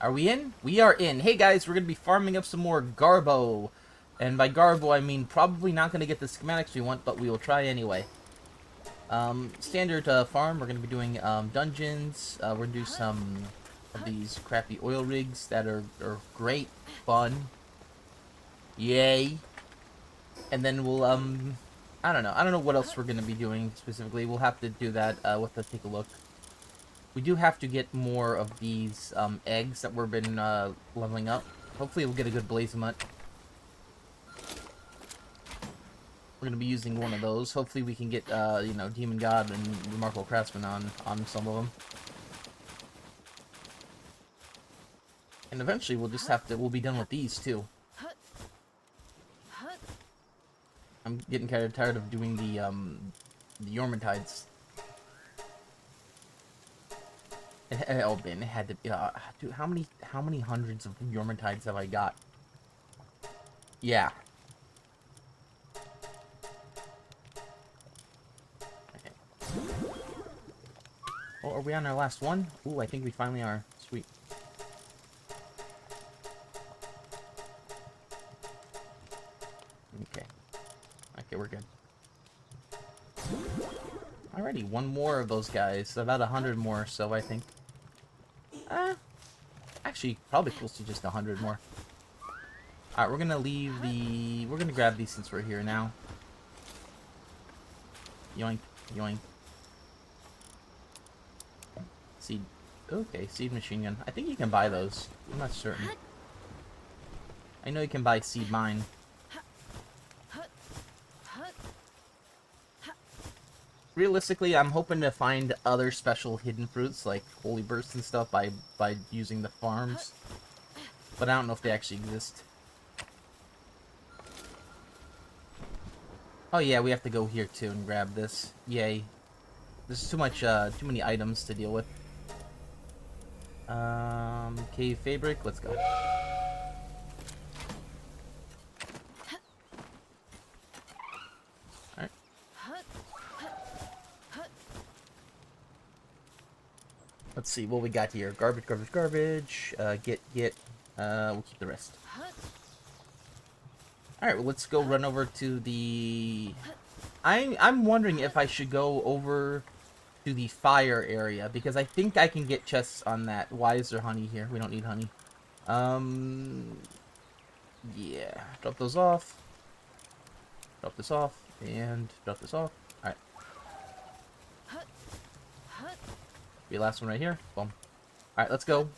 Are we in? We are in. Hey guys, we're going to be farming up some more Garbo. And by Garbo, I mean probably not going to get the schematics we want, but we will try anyway. Standard farm, we're going to be doing dungeons. We're going to do some of these crappy oil rigs that are great fun. Yay. And then we'll, I don't know what else we're going to be doing specifically. We'll have to do that. We'll have to take a look. We do have to get more of these eggs that we've been leveling up. Hopefully we'll get a good Blazemut. We're going to be using one of those. Hopefully we can get, you know, Demon God and Remarkable Craftsman on some of them. And eventually we'll just have to, we'll be done with these too. I'm getting kind of tired of doing the Yormatides. Oh man, it had to be, dude, how many hundreds of Yormatides have I got? Yeah. Okay. Oh, are we on our last one? Ooh, I think we finally are. Sweet. Okay. Okay, we're good. Alrighty, one more of those guys. About 100 more, so I think. Actually, probably close to just 100 more. Alright, we're gonna leave the... We're gonna grab these since we're here now. Yoink, yoink. Seed... Okay, seed machine gun. I think you can buy those. I'm not certain. I know you can buy seed mine. Realistically, I'm hoping to find other special hidden fruits, like Holy Bursts and stuff, by using the farms. But I don't know if they actually exist. Oh yeah, we have to go here too and grab this. Yay. There's too many items to deal with. Cave Feybreak, let's go. Alright. Let's see what we got here. Garbage, garbage, garbage. Get. We'll keep the rest. Alright, well, let's go run over to the... I'm wondering if I should go over to the fire area, because I think I can get chests on that. Why is there honey here? We don't need honey. Yeah. Drop those off. Drop this off. And drop this off. Alright. Be the last one right here. Boom. Alright, let's go.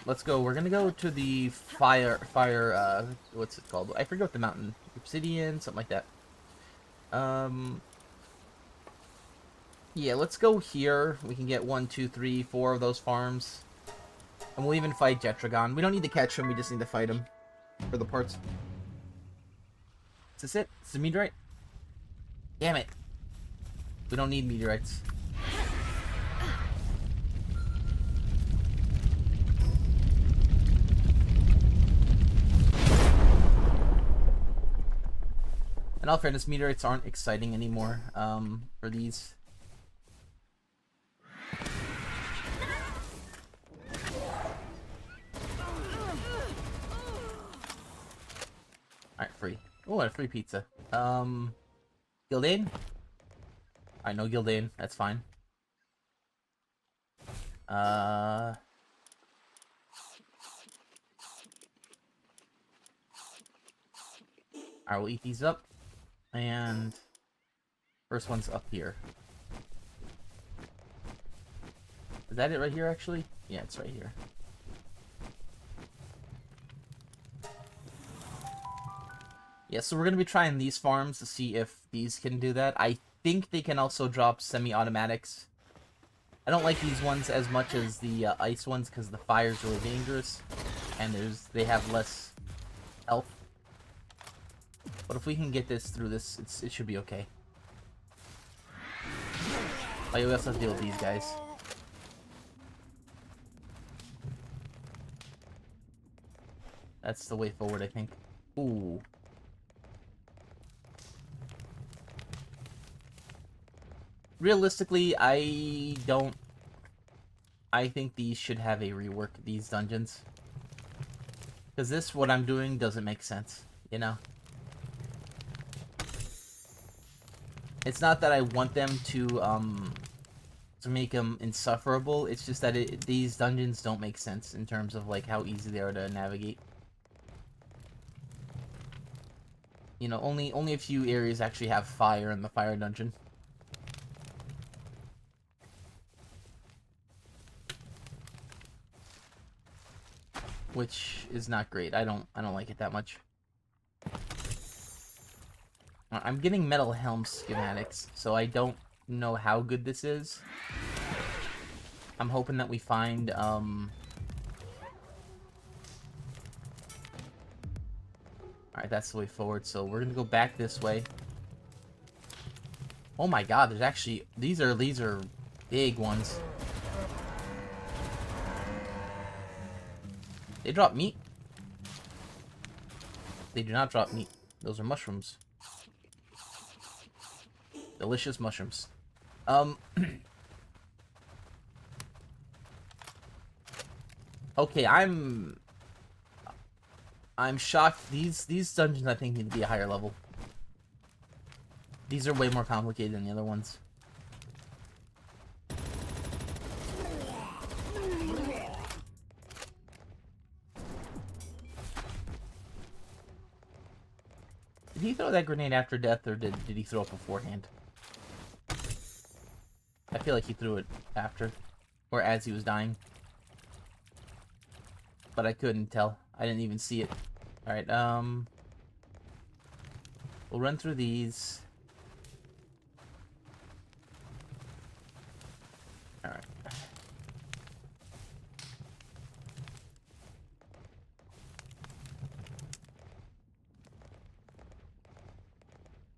Let's go. We're gonna go to the fire, what's it called? I forget what the mountain. Obsidian, something like that. Yeah, let's go here. We can get 1, 2, 3, 4 of those farms. And we'll even fight Jetragon. We don't need to catch him, we just need to fight him. For the parts. Is this it? Is this a meteorite? Damn it. We don't need meteorites. In all fairness, meteorites aren't exciting anymore, for these. Alright, free. Oh, and a free pizza. Gildane? I know Gildane, that's fine. Alright, we'll eat these up. And first one's up here. Is that it right here, actually? Yeah, it's right here. Yeah, so we're going to be trying these farms to see if these can do that. I think they can also drop semi-automatics. I don't like these ones as much as the ice ones because the fire's really dangerous. And they have less health. But if we can get this through this, it should be okay. Oh, yeah, we also have to deal with these guys. That's the way forward, I think. Ooh. Realistically, I don't I think these should have a rework, these dungeons. Because this, what I'm doing, doesn't make sense, you know? It's not that I want them to make them insufferable, it's just that these dungeons don't make sense in terms of, like, how easy they are to navigate. You know, only a few areas actually have fire in the fire dungeon. Which is not great. I don't like it that much. I'm getting metal helm schematics, so I don't know how good this is. I'm hoping that we find Alright, that's the way forward, so we're gonna go back this way. Oh my god, there's actually these are big ones. They drop meat? They do not drop meat. Those are mushrooms. Delicious mushrooms. Okay, I'm shocked. These dungeons, I think, need to be a higher level. These are way more complicated than the other ones. Did he throw that grenade after death, or did he throw it beforehand? I feel like he threw it after, or as he was dying. But I couldn't tell. I didn't even see it. Alright, we'll run through these. Alright.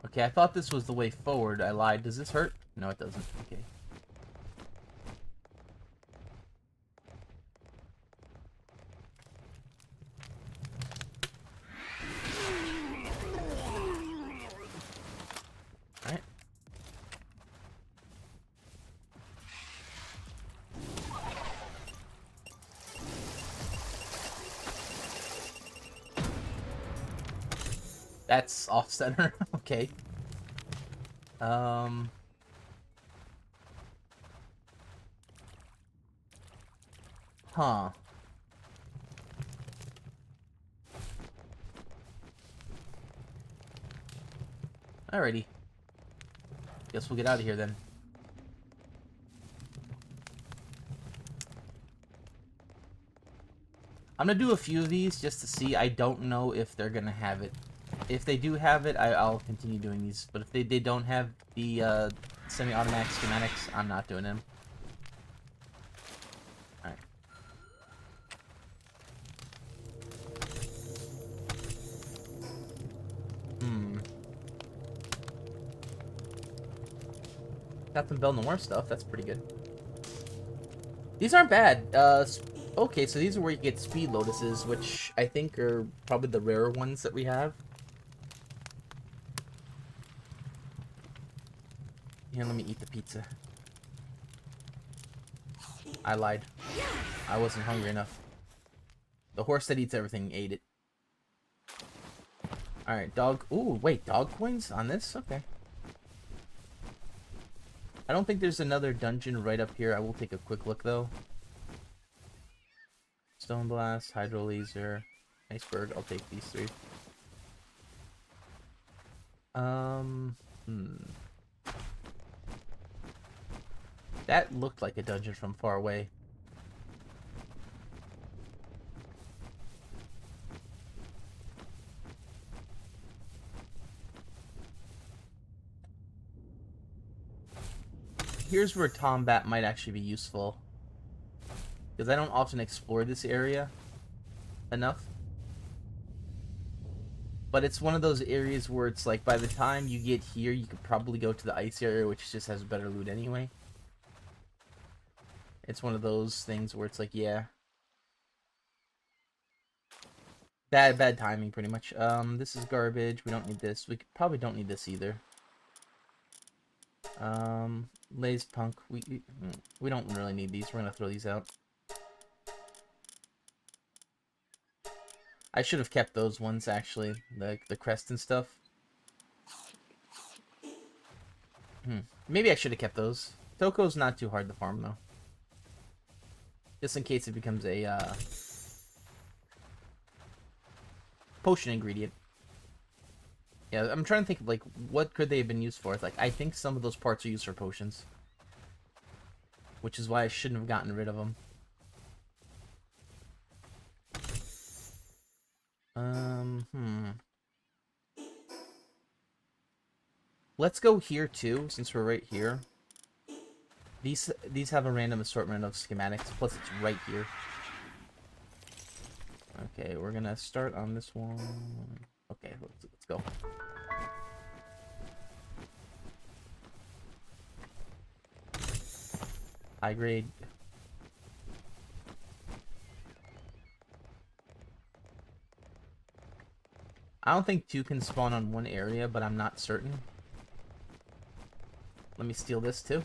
Okay, I thought this was the way forward. I lied. Does this hurt? No, it doesn't. Okay. Alright. That's off-center. Okay. Huh. Alrighty. Guess we'll get out of here then. I'm gonna do a few of these just to see. I don't know if they're gonna have it. If they do have it, I'll continue doing these. But if they don't have the semi-automatic schematics, I'm not doing them. Alright. Got some Bell Noir stuff. That's pretty good. These aren't bad. Okay, so these are where you get speed lotuses, which I think are probably the rarer ones that we have. Here, let me eat the pizza. I lied. I wasn't hungry enough. The horse that eats everything ate it. Alright, dog. Ooh, wait, dog coins on this? Okay. I don't think there's another dungeon right up here. I will take a quick look, though. Stone Blast, Hydro Laser, Iceberg. I'll take these three. That looked like a dungeon from far away. Here's where Tombat might actually be useful. Because I don't often explore this area enough. But it's one of those areas where it's like, by the time you get here, you could probably go to the ice area, which just has better loot anyway. It's one of those things where it's like, yeah. Bad timing, pretty much. This is garbage. We don't need this. We probably don't need this either. Lays punk. We don't really need these. We're gonna throw these out. I should have kept those ones actually, the crest and stuff. Maybe I should have kept those. Toko's not too hard to farm though. Just in case it becomes a potion ingredient. Yeah, I'm trying to think of, like, what could they have been used for? It's like, I think some of those parts are used for potions. Which is why I shouldn't have gotten rid of them. Let's go here too, since we're right here. These have a random assortment of schematics, plus it's right here. Okay, we're gonna start on this one. Okay, let's go. High grade. I don't think two can spawn on one area, but I'm not certain. Let me steal this too.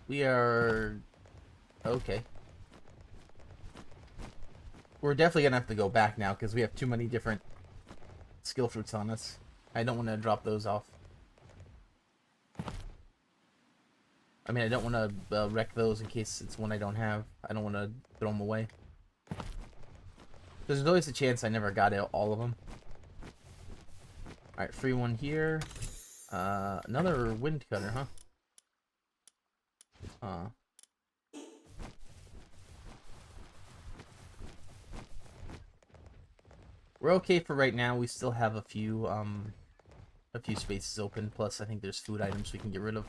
We are... okay. We're definitely gonna have to go back now, because we have too many different skill fruits on us. I don't want to drop those off. I mean, I don't want to wreck those in case it's one I don't have. I don't want to throw them away. There's always a chance I never got all of them. Alright, free one here. Another wind cutter, huh? We're okay for right now. We still have a few spaces open. Plus, I think there's food items we can get rid of.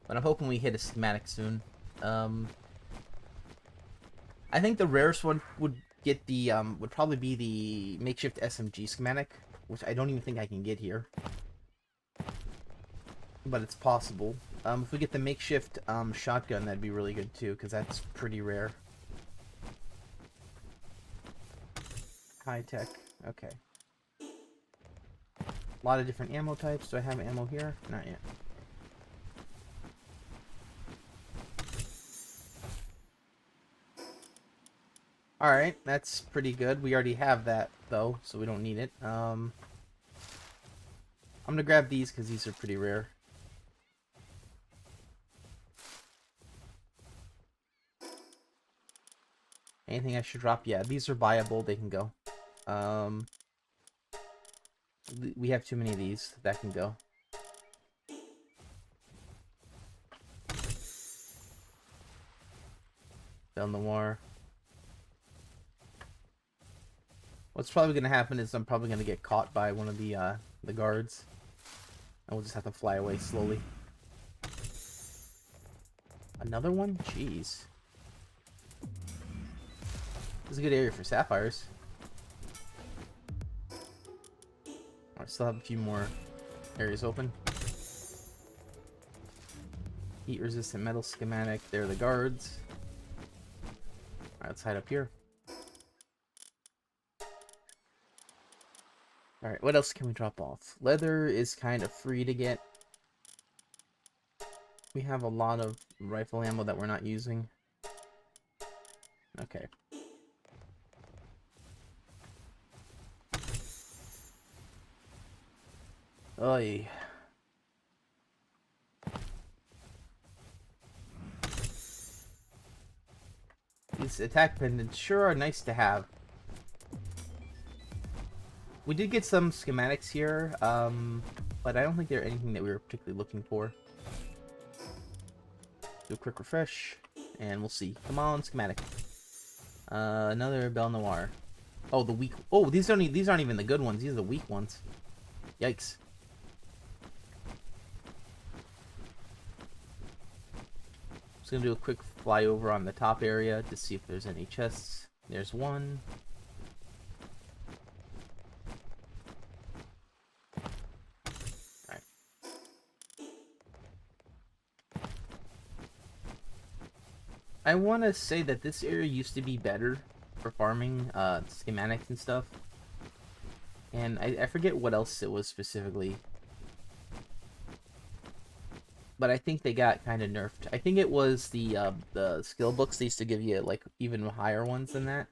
But I'm hoping we hit a schematic soon. I think the rarest one would get the would probably be the makeshift SMG schematic, which I don't even think I can get here. But it's possible. If we get the makeshift shotgun, that'd be really good too, because that's pretty rare. High tech. Okay. A lot of different ammo types. Do I have ammo here? Not yet. Alright, that's pretty good. We already have that, though, so we don't need it. I'm gonna grab these, because these are pretty rare. Anything I should drop? Yeah, these are buyable. They can go. We have too many of these. That can go. Down the war. What's probably gonna happen is I'm probably gonna get caught by one of the guards, and we'll just have to fly away slowly. Another one? Jeez. This is a good area for sapphires. I still have a few more areas open. Heat resistant metal schematic. There are the guards. Alright, let's hide up here. Alright, what else can we drop off? Leather is kind of free to get. We have a lot of rifle ammo that we're not using. Okay. Oy. These attack pendants sure are nice to have. We did get some schematics here, but I don't think they're anything that we were particularly looking for. Do a quick refresh, and we'll see. Come on, schematic. Another Belle Noire. Oh, the weak. Oh, these aren't even the good ones. These are the weak ones. Yikes. Just gonna do a quick flyover on the top area to see if there's any chests. There's one. Alright. I want to say that this area used to be better for farming schematics and stuff. And I forget what else it was specifically. But I think they got kind of nerfed. I think it was the skill books. They used to give you, like, even higher ones than that.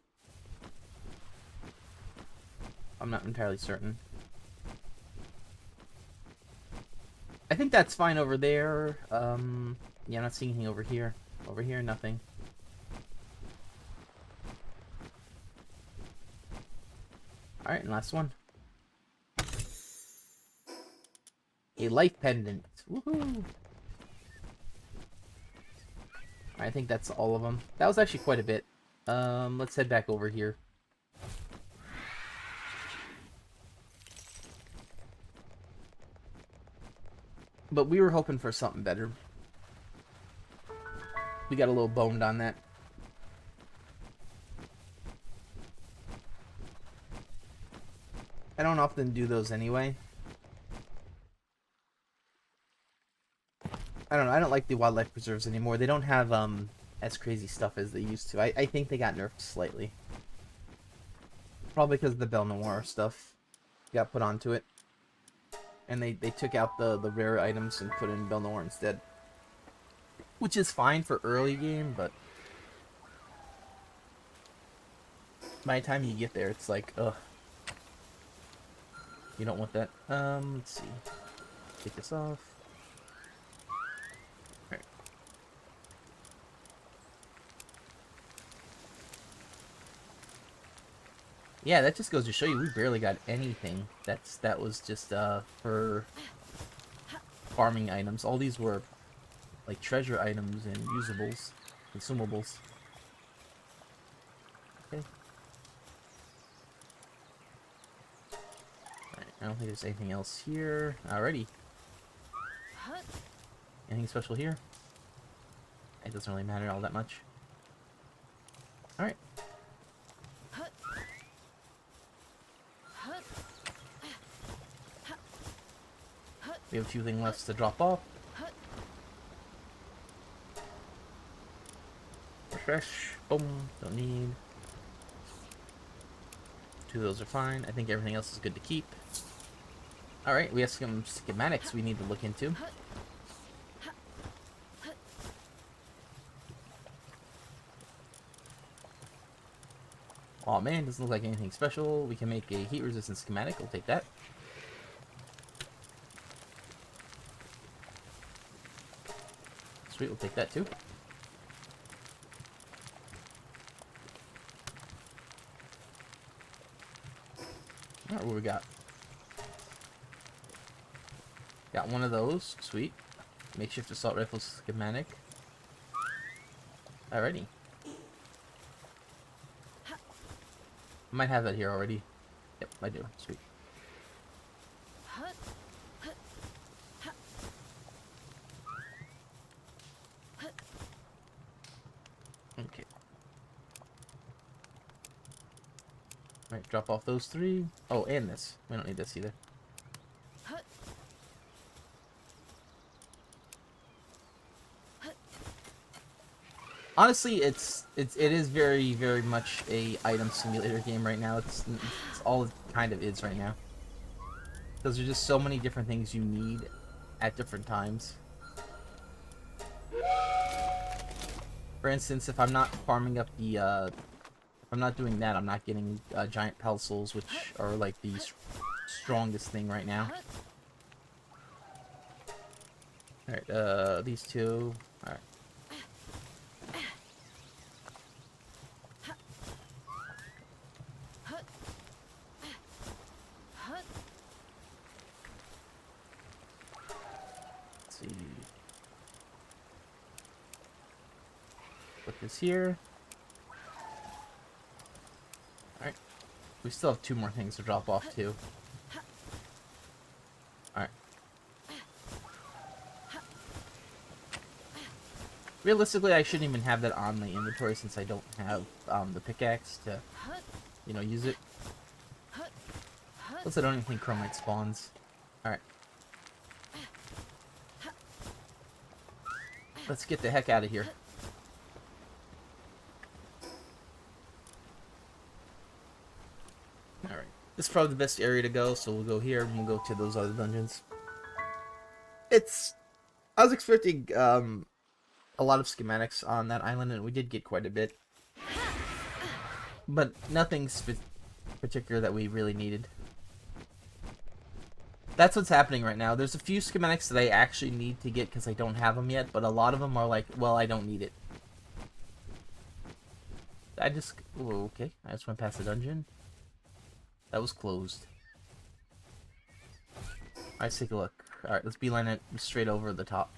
I'm not entirely certain. I think that's fine over there. Yeah, I'm not seeing anything over here. Over here, nothing. Alright, and last one. A life pendant. Woohoo! I think that's all of them. That was actually quite a bit. Let's head back over here. But we were hoping for something better. We got a little boned on that. I don't often do those anyway. I don't know, I don't like the wildlife preserves anymore. They don't have as crazy stuff as they used to. I think they got nerfed slightly. Probably because of the Belle Noire stuff got put onto it. And they took out the rare items and put in Belle Noire instead. Which is fine for early game, but by the time you get there, it's like, ugh. You don't want that. Let's see. Take this off. Alright. Yeah, that just goes to show you we barely got anything. That was just for farming items. All these were like treasure items and usables, consumables. Okay. I don't think there's anything else here. Alrighty. Anything special here? It doesn't really matter all that much. Alright. We have a few things left to drop off. Refresh. Boom. Don't need. Two of those are fine. I think everything else is good to keep. Alright, we have some schematics we need to look into. Aw man, doesn't look like anything special. We can make a heat resistant schematic. We'll take that. Sweet, we'll take that too. Alright, what we got? Got one of those. Sweet. Makeshift assault rifle schematic. Alrighty. I might have that here already. Yep, I do. Sweet. Okay. Alright, drop off those three. Oh, and this. We don't need this either. Honestly, it is very, very much a item simulator game right now. It's all it kind of is right now. Because there's just so many different things you need at different times. For instance, if I'm not farming up the, if I'm not doing that, I'm not getting giant Palworld, which are like the strongest thing right now. Alright, these two. Alright. Put this here. Alright. We still have two more things to drop off too. Alright. Realistically, I shouldn't even have that on the inventory since I don't have the pickaxe to, you know, use it. Plus, I don't even think chromite spawns. Alright. Let's get the heck out of here. This is probably the best area to go, so we'll go here and we'll go to those other dungeons. I was expecting a lot of schematics on that island, and we did get quite a bit. But nothing particular that we really needed. That's what's happening right now. There's a few schematics that I actually need to get because I don't have them yet, but a lot of them are like, well, I don't need it. Oh, okay. I just went past the dungeon. That was closed. Alright, let's take a look. Alright, let's beeline it straight over the top.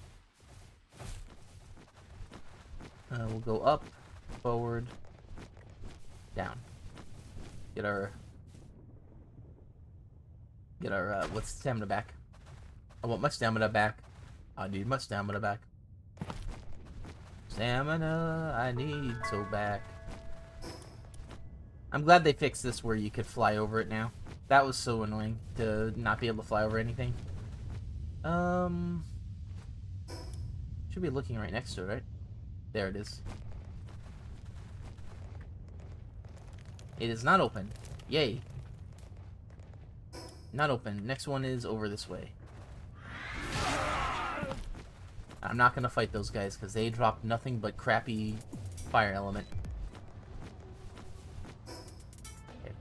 We'll go up, forward, down. Get our what's stamina back? I want my stamina back. I need my stamina back. Stamina, I need so back. I'm glad they fixed this where you could fly over it now. That was so annoying to not be able to fly over anything. Should be looking right next to it, right? There it is. It is not open. Yay. Not open. Next one is over this way. I'm not gonna fight those guys because they drop nothing but crappy fire element. Okay.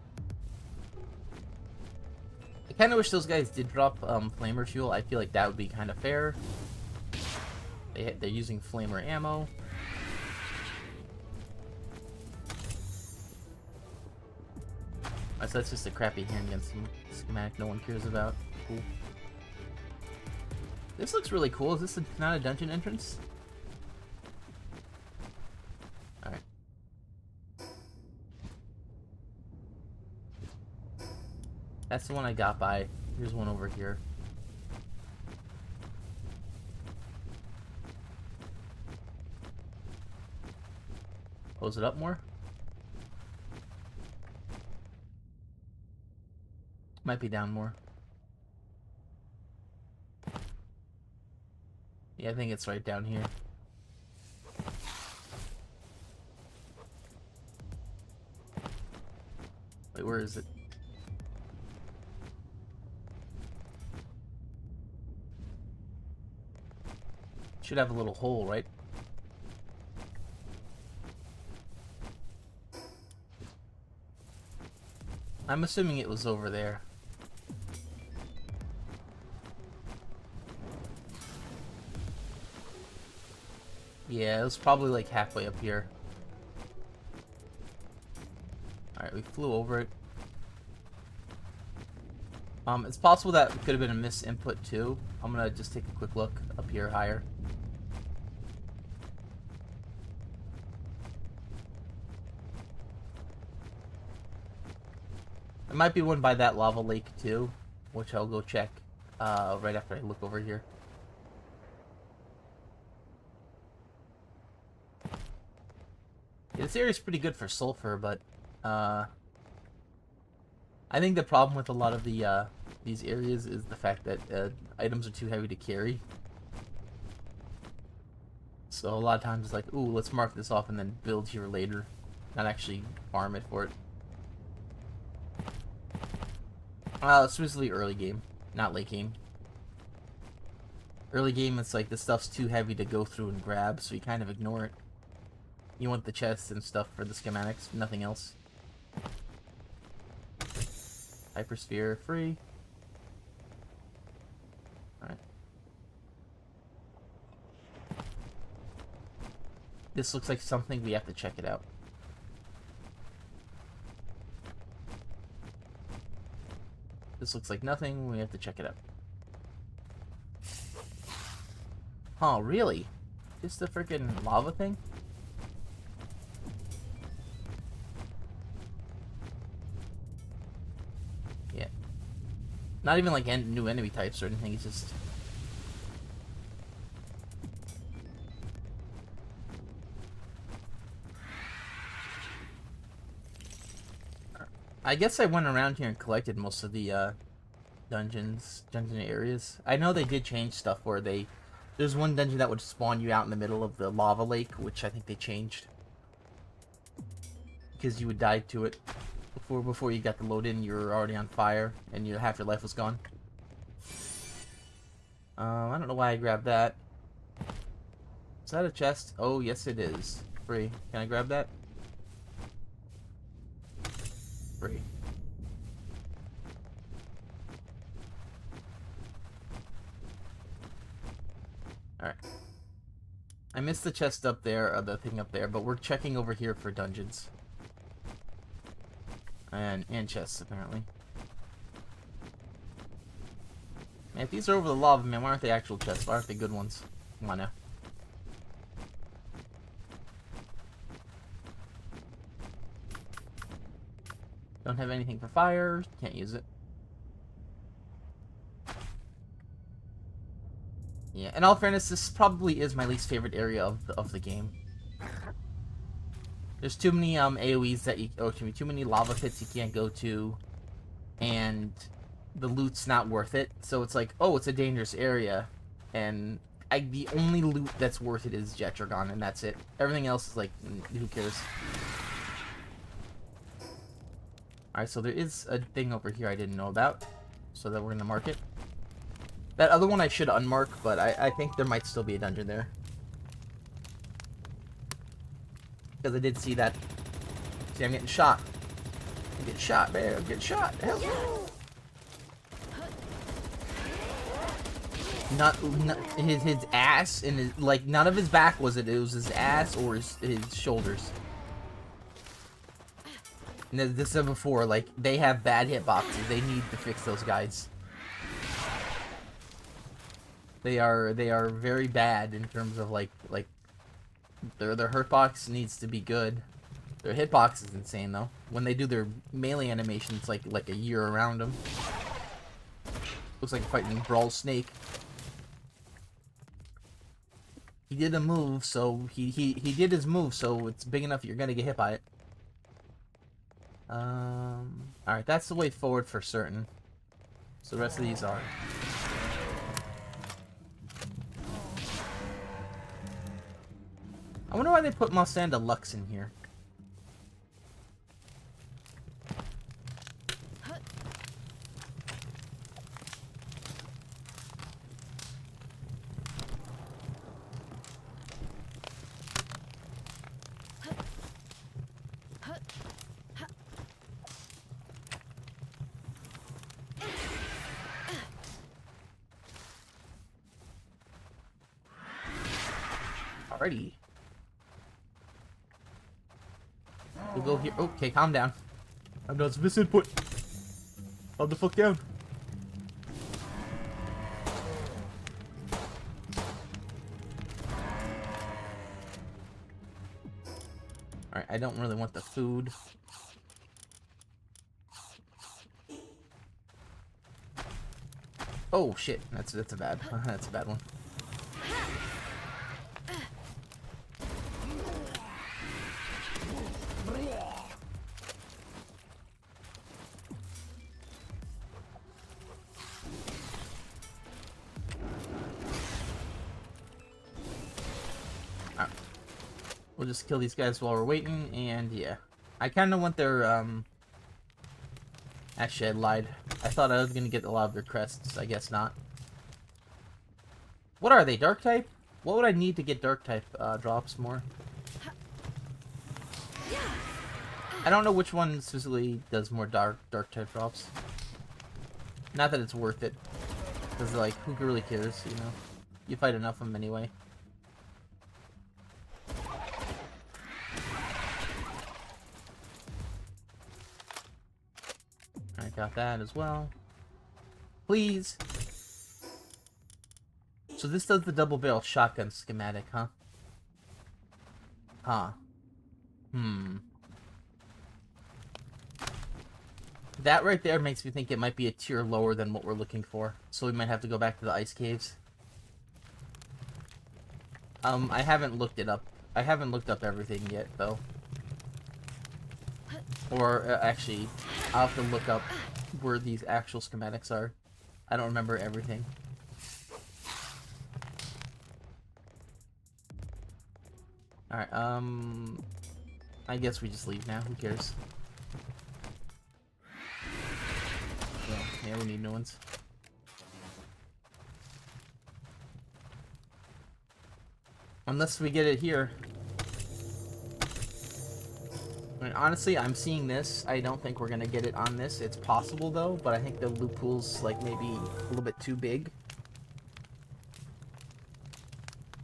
I kind of wish those guys did drop flamer fuel. I feel like that would be kind of fair. They're using flamer ammo. So that's just a crappy handgun schematic no one cares about. Cool. This looks really cool. Is this not a dungeon entrance? Alright. That's the one I got by. Here's one over here. Close it up more. Might be down more. Yeah, I think it's right down here. Wait, where is it? Should have a little hole, right? I'm assuming it was over there. Yeah, it was probably like halfway up here. Alright, we flew over it. It's possible that could have been a misinput too. I'm gonna just take a quick look up here higher. There might be one by that lava lake too, which I'll go check right after I look over here. Yeah, this area is pretty good for sulfur, but I think the problem with a lot of the these areas is the fact that items are too heavy to carry. So a lot of times it's like, ooh, let's mark this off and then build here later, not actually farm it for it. It's mostly early game, not late game. Early game, it's like this stuff's too heavy to go through and grab, so you kind of ignore it. You want the chests and stuff for the schematics, nothing else. Hypersphere free. Alright. This looks like something we have to check it out. This looks like nothing, we have to check it out. Oh, really? Just the freaking lava thing? Yeah. Not even like new enemy types or anything, it's just... I guess I went around here and collected most of the dungeon areas. I know they did change stuff where there's one dungeon that would spawn you out in the middle of the lava lake, which I think they changed. Because you would die to it before you got to load in, you were already on fire, and half your life was gone. I don't know why I grabbed that. Is that a chest? Oh, yes it is. Free. Can I grab that? Free. Alright. I missed the chest up there, or the thing up there, but we're checking over here for dungeons. And chests, apparently. Man, if these are over the lava, man, why aren't they actual chests? Why aren't they good ones? Come on now. Don't have anything for fire. Can't use it. Yeah, in all fairness, this probably is my least favorite area of the game. There's too many AoEs that too many lava pits you can't go to, and the loot's not worth it. So it's like, oh, it's a dangerous area, and the only loot that's worth it is Jetragon, and that's it. Everything else is like, who cares? Alright, so there is a thing over here I didn't know about, so that we're gonna mark it. That other one I should unmark, but I think there might still be a dungeon there. Because I did see that. See, I'm getting shot. I'm getting shot, man. I'm getting shot. Hell yeah. Not his ass and his, like, none of his back was it. It was his ass or his shoulders. And as I said before, like, they have bad hitboxes. They need to fix those guys. They are very bad in terms of like their hurtbox needs to be good. Their hitbox is insane though. When they do their melee animation, it's like a year around them. Looks like fighting Brawl Snake. He did a move, so he did his move, so it's big enough you're gonna get hit by it. Alright, that's the way forward for certain. So the rest of these are. I wonder why they put Mustang Deluxe in here. Alrighty. We'll go here. Okay, calm down. I'm not miss input. Calm the fuck down. Alright, I don't really want the food. Oh shit, that's a bad that's a bad one. We'll just kill these guys while we're waiting, and yeah. I kind of want their, Actually, I lied. I thought I was gonna get a lot of their crests. I guess not. What are they, Dark type? What would I need to get Dark type, drops more? I don't know which one specifically does more Dark type drops. Not that it's worth it. Because, like, who really cares, you know? You fight enough of them anyway. Got that as well. Please. So this does the double barrel shotgun schematic, huh? Huh. That right there makes me think it might be a tier lower than what we're looking for. So we might have to go back to the ice caves. I haven't looked it up. I haven't looked up everything yet, though. Or, actually, I'll have to look up where these actual schematics are. I don't remember everything. Alright, I guess we just leave now. Who cares? Yeah, we need new ones. Unless we get it here. I mean, honestly, I'm seeing this. I don't think we're gonna get it on this. It's possible though, but I think the loot pool's like maybe a little bit too big.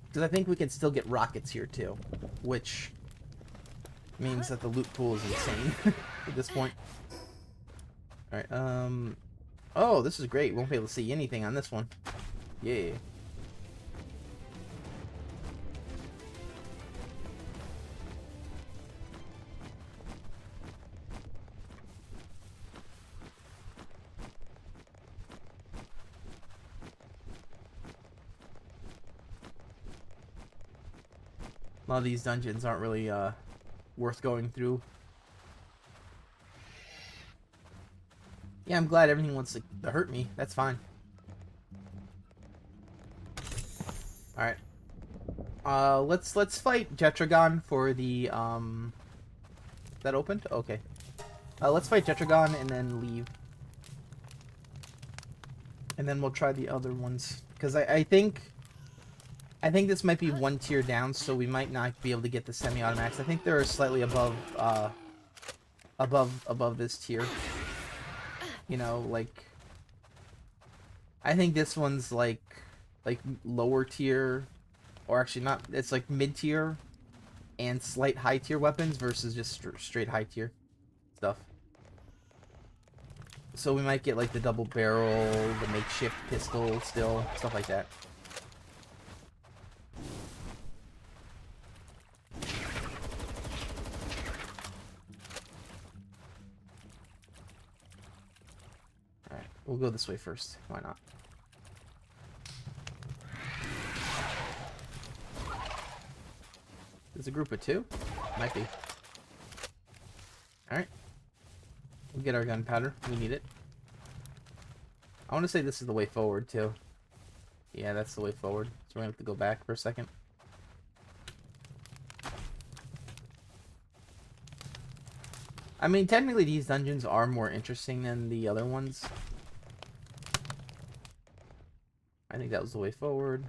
Because I think we can still get rockets here too, which means that the loot pool is insane at this point. All right. Oh, this is great. We won't be able to see anything on this one. Yeah. A lot of these dungeons aren't really worth going through. Yeah, I'm glad everything wants to hurt me. That's fine. All right. Let's fight Jetragon for the That opened? Okay. Let's fight Jetragon and then leave. And then we'll try the other ones, because I think this might be one tier down, so we might not be able to get the semi-automatics. I think they're slightly above above this tier. You know, like, I think this one's like lower tier, or actually not. It's like mid tier and slight high tier weapons versus just straight high tier stuff. So we might get like the double barrel, the makeshift pistol, still stuff like that. Alright, we'll go this way first. Why not? There's a group of two? Might be. Alright. We'll get our gunpowder. We need it. I want to say this is the way forward, too. Yeah, that's the way forward. So we're going to have to go back for a second. I mean, technically these dungeons are more interesting than the other ones. I think that was the way forward.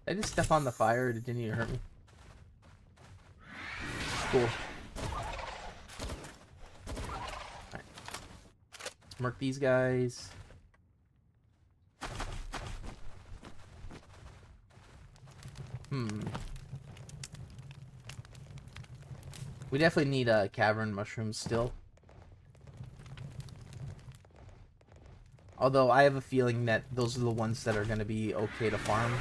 Did I just step on the fire? It didn't even hurt me. Cool. Alright. Let's mark these guys. We definitely need cavern mushrooms still. Although I have a feeling that those are the ones that are going to be okay to farm.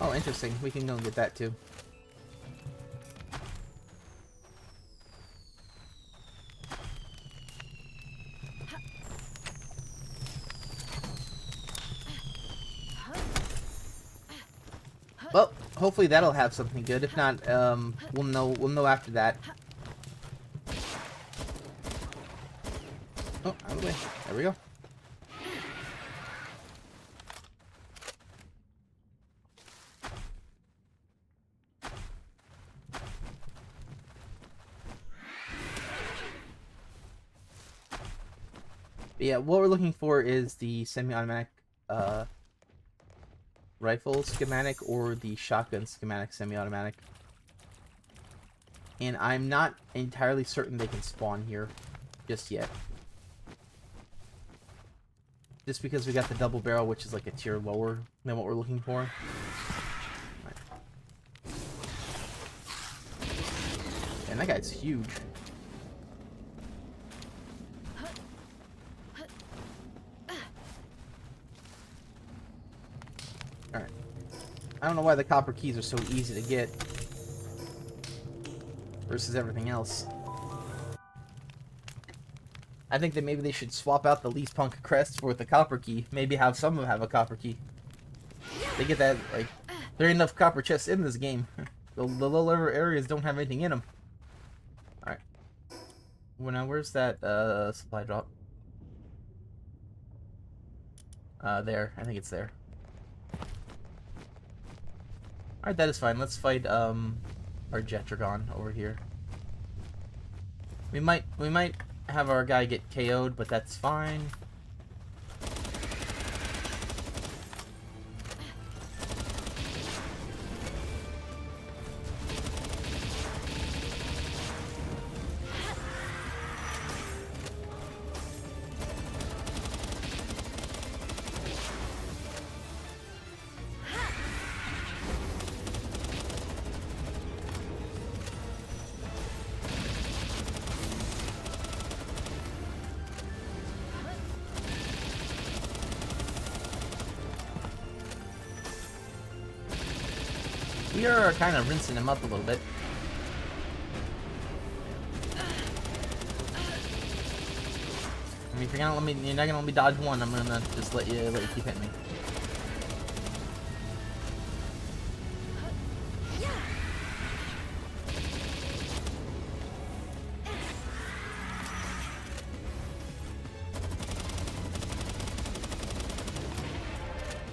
Oh, interesting. We can go and get that too. Well, hopefully that'll have something good. If not, we'll know after that. Oh, out of the way. There we go. But yeah, what we're looking for is the semi-automatic rifle schematic or the shotgun schematic semi-automatic. And I'm not entirely certain they can spawn here just yet. Just because we got the double barrel, which is like a tier lower than what we're looking for. Right. And that guy's huge. Alright. I don't know why the copper keys are so easy to get versus everything else. I think that maybe they should swap out the least punk crest for the copper key. Maybe have some of them have a copper key. They get that, like, There ain't enough copper chests in this game. The lower areas don't have anything in them. Alright. Well, now where's that supply drop? There. I think it's there. Alright, that is fine. Let's fight our Jetragon over here. We might have our guy get KO'd, but that's fine. We are kind of rinsing him up a little bit. I mean, if you're not gonna let me dodge one, I'm gonna just let you keep hitting me.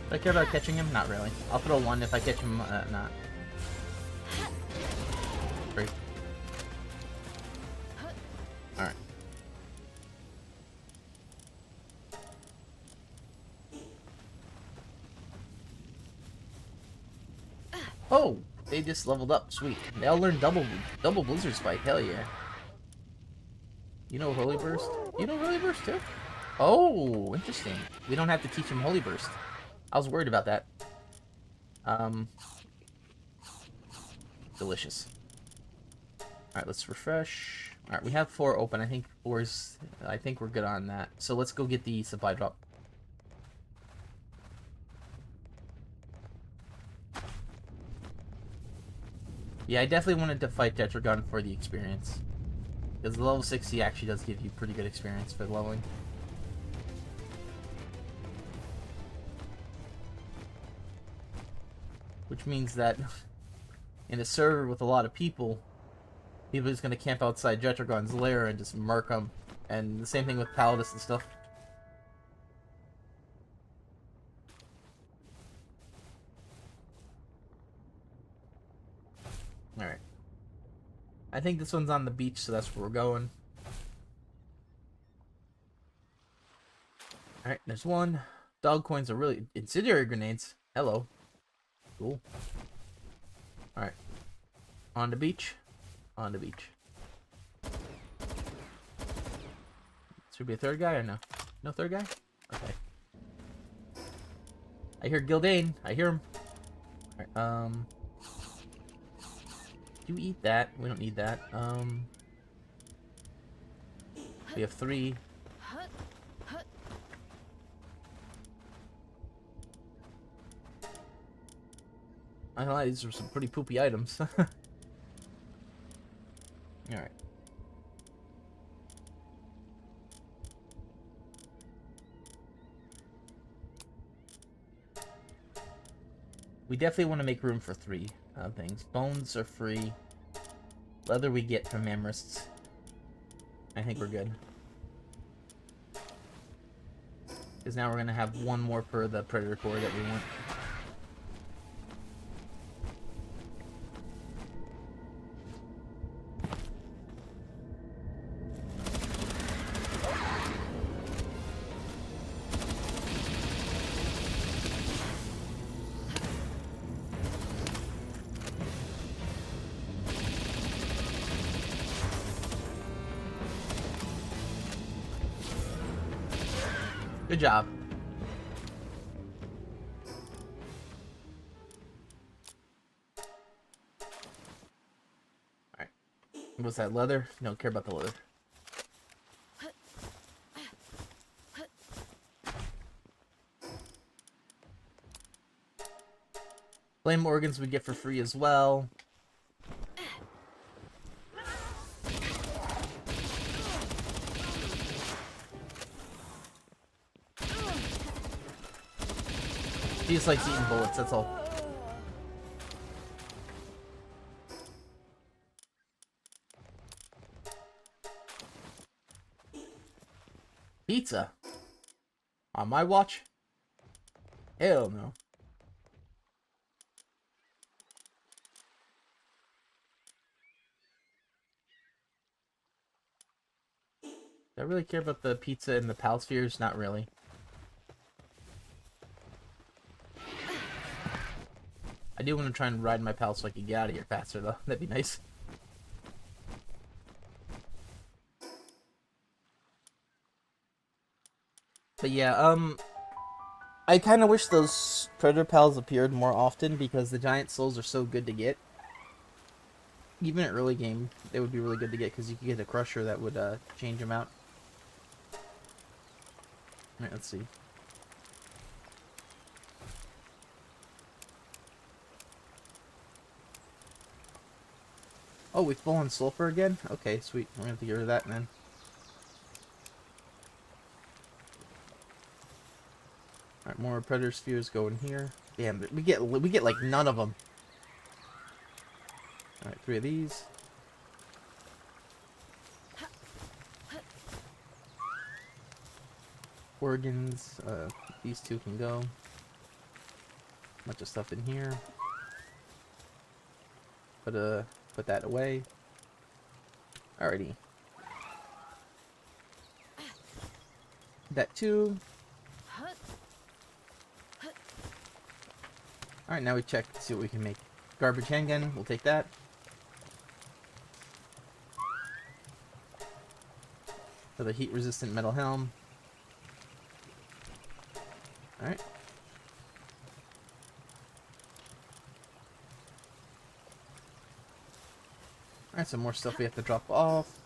Do I care about catching him? Not really. I'll throw one if I catch him, not. Great. Alright. Oh! They just leveled up. Sweet. They all learned double Blizzard Spike. Hell yeah. You know Holy Burst? You know Holy Burst too? Oh! Interesting. We don't have to teach him Holy Burst. I was worried about that. Delicious. Alright, let's refresh. Alright, we have 4 open. I think we're good on that. So let's go get the supply drop. Yeah, I definitely wanted to fight Tetragon for the experience. Because the level 60 actually does give you pretty good experience for leveling. Which means that in a server with a lot of people are just going to camp outside Jetragon's lair and just murk them. And the same thing with Palladus and stuff. Alright. I think this one's on the beach, so that's where we're going. Alright, there's one. Dog coins are really... Incendiary grenades. Hello. Cool. Alright. On the beach. On the beach. Should be a third guy or no? No third guy? Okay. I hear Gildane. I hear him. Alright, you eat that. We don't need that. We have 3. I don't know, these are some pretty poopy items. Alright. We definitely want to make room for 3 things. Bones are free. Leather we get from Mamrists. I think we're good. Because now we're going to have 1 more per the Predator Core that we want. Good job. Alright. What's that, leather? You don't care about the leather. Flame organs we get for free as well. He just likes eating bullets, that's all. Pizza? On my watch? Hell no. Do I really care about the pizza and the pal spheres? Not really. I do want to try and ride my pal so I can get out of here faster, though. That'd be nice. But yeah, I kind of wish those Predator Pals appeared more often because the giant souls are so good to get. Even at early game, they would be really good to get because you could get a Crusher that would change them out. Alright, let's see. Oh, we've fallen sulfur again? Okay, sweet. We're gonna have to get rid of that, man. Alright, more Predator Spheres go in here. Damn, we get like none of them. Alright, 3 of these. Organs, these 2 can go. Bunch of stuff in here. Put that away. Alrighty. That 2. Alright, now we check to see what we can make. Garbage handgun, we'll take that. For the heat resistant metal helm. Alright. Alright, some more stuff we have to drop off.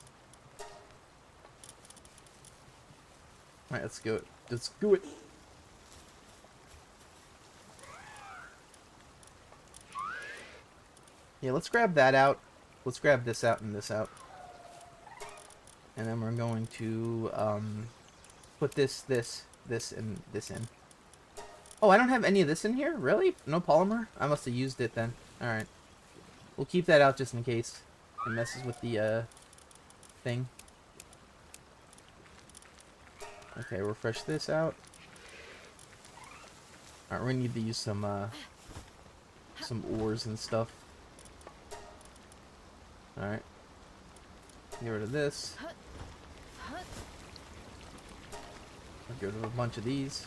Alright, let's go. Let's do it. Yeah, let's grab that out. Let's grab this out and this out. And then we're going to put this, and this in. Oh, I don't have any of this in here? Really? No polymer? I must have used it then. Alright. We'll keep that out just in case it messes with the thing. Okay, refresh this out. Alright, we're gonna need to use some ores and stuff. Alright. Get rid of this. I'll get rid of a bunch of these.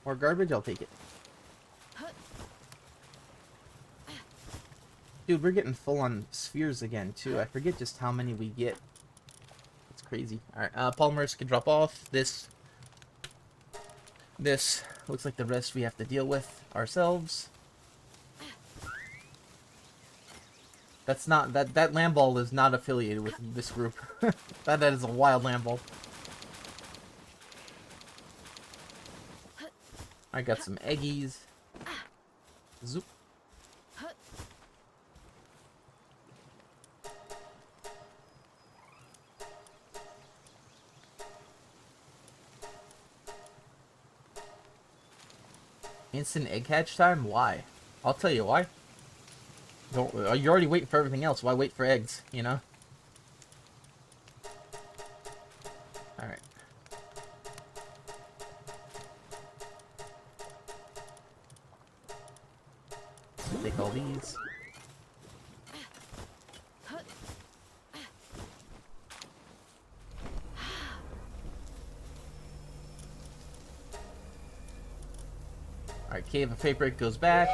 More garbage? I'll take it. Dude, we're getting full on spheres again, too. I forget just how many we get. It's crazy. Alright, polymers can drop off. This looks like the rest we have to deal with ourselves. That's not, that Lamball is not affiliated with this group. that is a wild Lamball. I got some eggies. Zoop. Instant egg hatch time? Why? I'll tell you why. You're already waiting for everything else. Why wait for eggs, you know? Alright. Take all these. Alright, Cave of Feybreak goes back.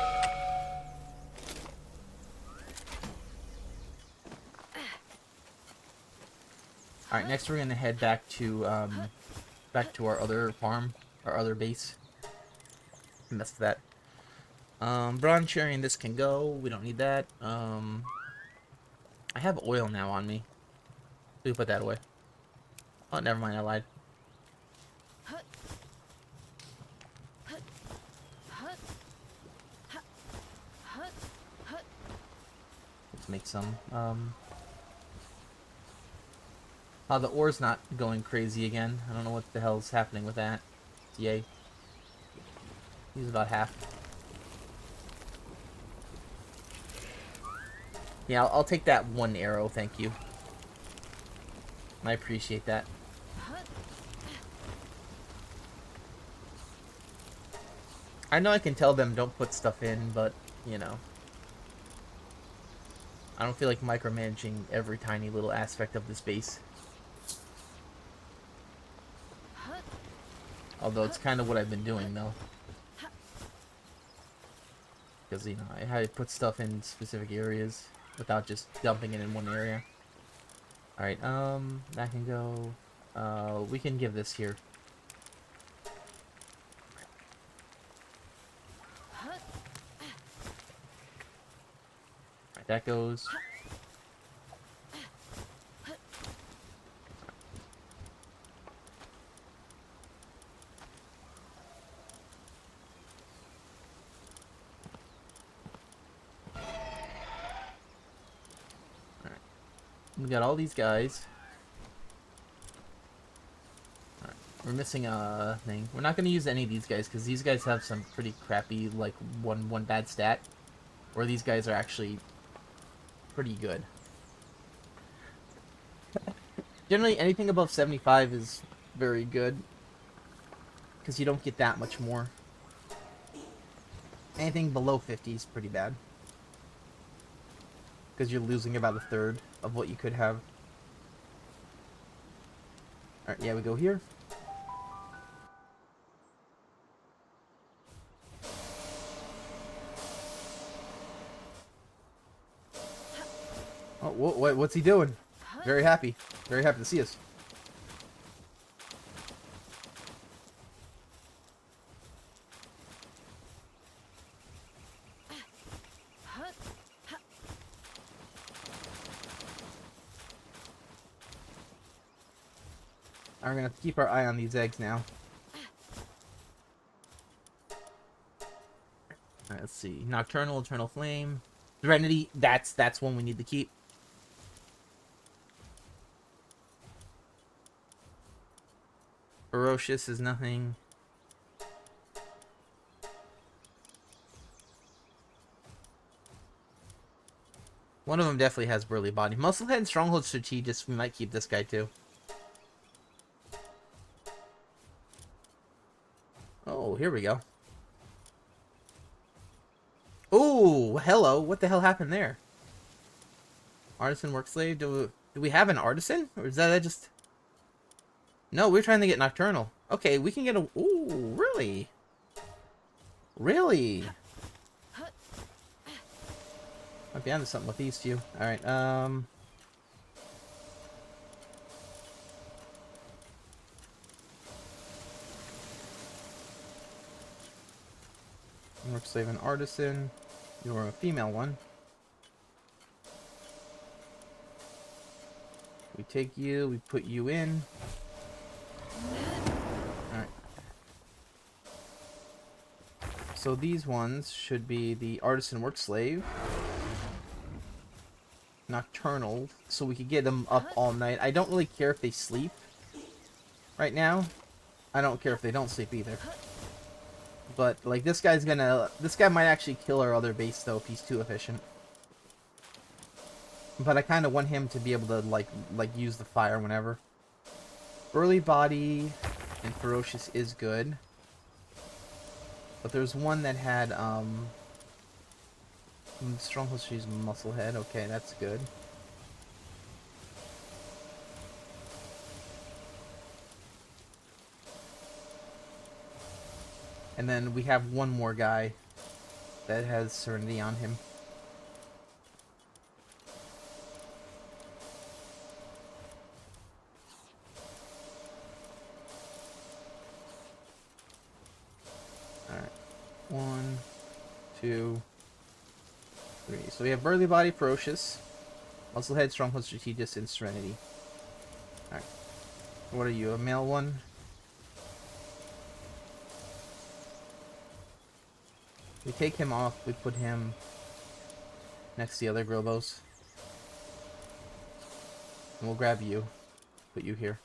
Alright, next we're gonna head back to our other farm, our other base. And that's that. Bronze cherry and this can go. We don't need that. I have oil now on me. We put that away. Oh, never mind, I lied. Let's make some, The ore's not going crazy again. I don't know what the hell's happening with that. Yay. He's about half. Yeah, I'll take that one arrow, thank you. I appreciate that. I know I can tell them don't put stuff in, but, you know. I don't feel like micromanaging every tiny little aspect of this base. Although it's kind of what I've been doing, though. Because, you know, I had to put stuff in specific areas without just dumping it in one area. Alright, that can go... we can give this here. Alright, that goes... We got all these guys. Alright, we're missing a thing. We're not going to use any of these guys because these guys have some pretty crappy, like, one bad stat. Where these guys are actually pretty good. Generally, anything above 75 is very good. Because you don't get that much more. Anything below 50 is pretty bad. Because you're losing about a third of what you could have. Alright, yeah, we go here. Oh, what's he doing? Very happy. Very happy to see us. We're gonna have to keep our eye on these eggs now. Alright, let's see. Nocturnal, Eternal Flame. Serenity, that's one we need to keep. Ferocious is nothing. One of them definitely has Burly Body. Musclehead and Stronghold Strategist, we might keep this guy too. Oh, here we go. Oh, hello. What the hell happened there? Artisan Work Slave. Do we have an artisan? Or is that just... No, we're trying to get Nocturnal. Okay, we can get a... Ooh, really? Really? Might be onto something with these two. Alright, Work Slave and Artisan. You're a female one. We take you, we put you in. Alright. So these ones should be the Artisan Work Slave. Nocturnal, so we could get them up all night. I don't really care if they sleep right now. I don't care if they don't sleep either. But, like, this guy might actually kill our other base, though, if he's too efficient. But I kind of want him to be able to, like, use the fire whenever. Burly Body and Ferocious is good. But there's one that had, Stronghold, she's Musclehead. Okay, that's good. And then we have one more guy that has Serenity on him. Alright. 1, 2, 3. So we have Burly Body, Ferocious, Musclehead, Stronghold, Strategist, and Serenity. Alright. What are you, a male one? We take him off, we put him next to the other Grobos. And we'll grab you. put you here.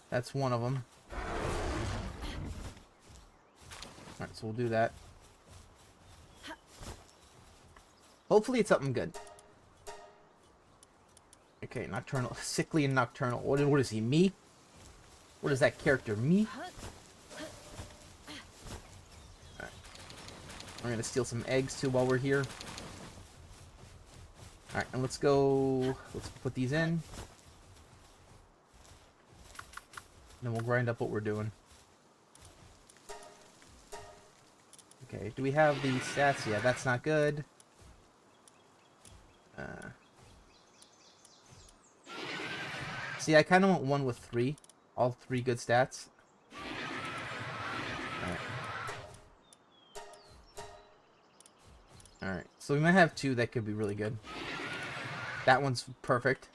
That's one of them. Alright, so we'll do that. Hopefully it's something good. Okay, Nocturnal. Sickly and Nocturnal. What is he, me? What is that character, me? Alright. We're gonna steal some eggs too while we're here. Alright, and let's go... Let's put these in. Then we'll grind up what we're doing. Okay, do we have the stats? Yeah, that's not good. See, I kind of want one with 3. All 3 good stats. Alright. Alright, so we might have 2 that could be really good. That one's perfect.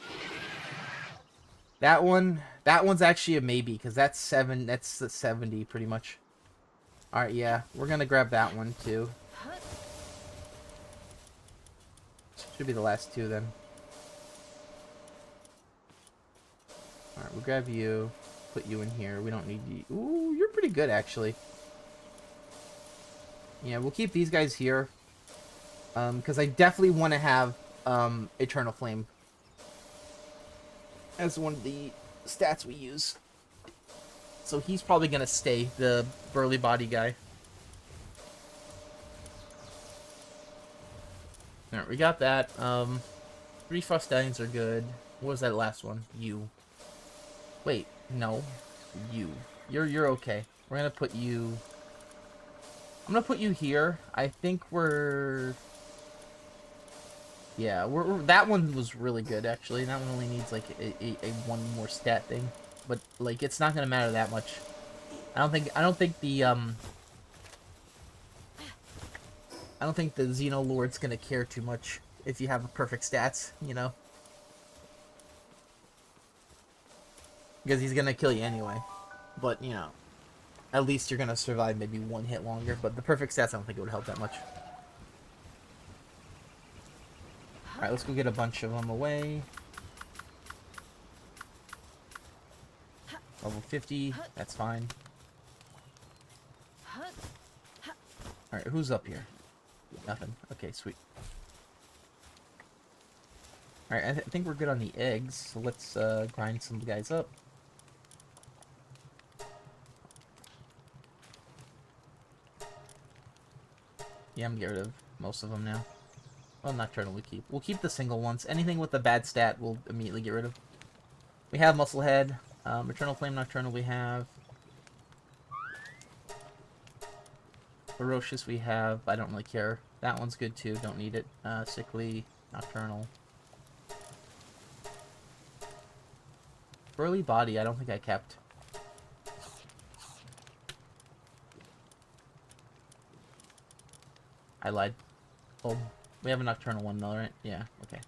That one's actually a maybe, because that's 7, that's the 70 pretty much. Alright, yeah, we're gonna grab that one too. Should be the last 2 then. Alright, we'll grab you, put you in here. We don't need you. Ooh, you're pretty good actually. Yeah, we'll keep these guys here. Because I definitely want to have Eternal Flame as one of the stats we use. So he's probably gonna stay, the burly body guy. Alright, we got that. 3 Frost Stallions are good. What was that last one? You. Wait, no. You. You're okay. We're gonna put you... I'm gonna put you here. I think we're... Yeah, that one was really good, actually. That one only needs, like, a one more stat thing. But, like, it's not gonna matter that much. I don't think the Xenolord's gonna care too much if you have a perfect stats, you know? Because he's gonna kill you anyway. But, you know, at least you're gonna survive maybe 1 hit longer. But the perfect stats, I don't think it would help that much. Alright, let's go get a bunch of them away. Level 50, that's fine. Alright, who's up here? Nothing. Okay, sweet. Alright, I think we're good on the eggs, so let's grind some guys up. Yeah, I'm gonna get rid of most of them now. Well, Nocturnal we'll keep the single ones. Anything with a bad stat we'll immediately get rid of. We have Musclehead. Eternal Flame Nocturnal we have. Ferocious we have. I don't really care. That one's good too. Don't need it. Sickly Nocturnal. Burly Body I don't think I kept. I lied. Oh, we have a Nocturnal one though, right? Yeah, okay.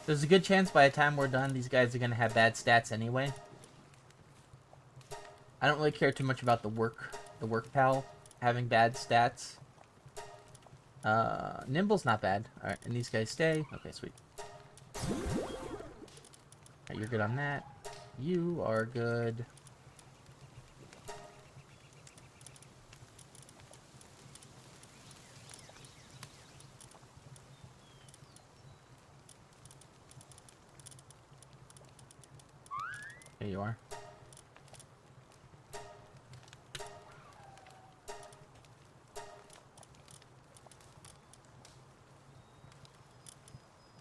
There's a good chance by the time we're done, these guys are going to have bad stats anyway. I don't really care too much about the work pal having bad stats. Nimble's not bad. Alright, and these guys stay. Okay, sweet. Alright, you're good on that. You are good. There you are.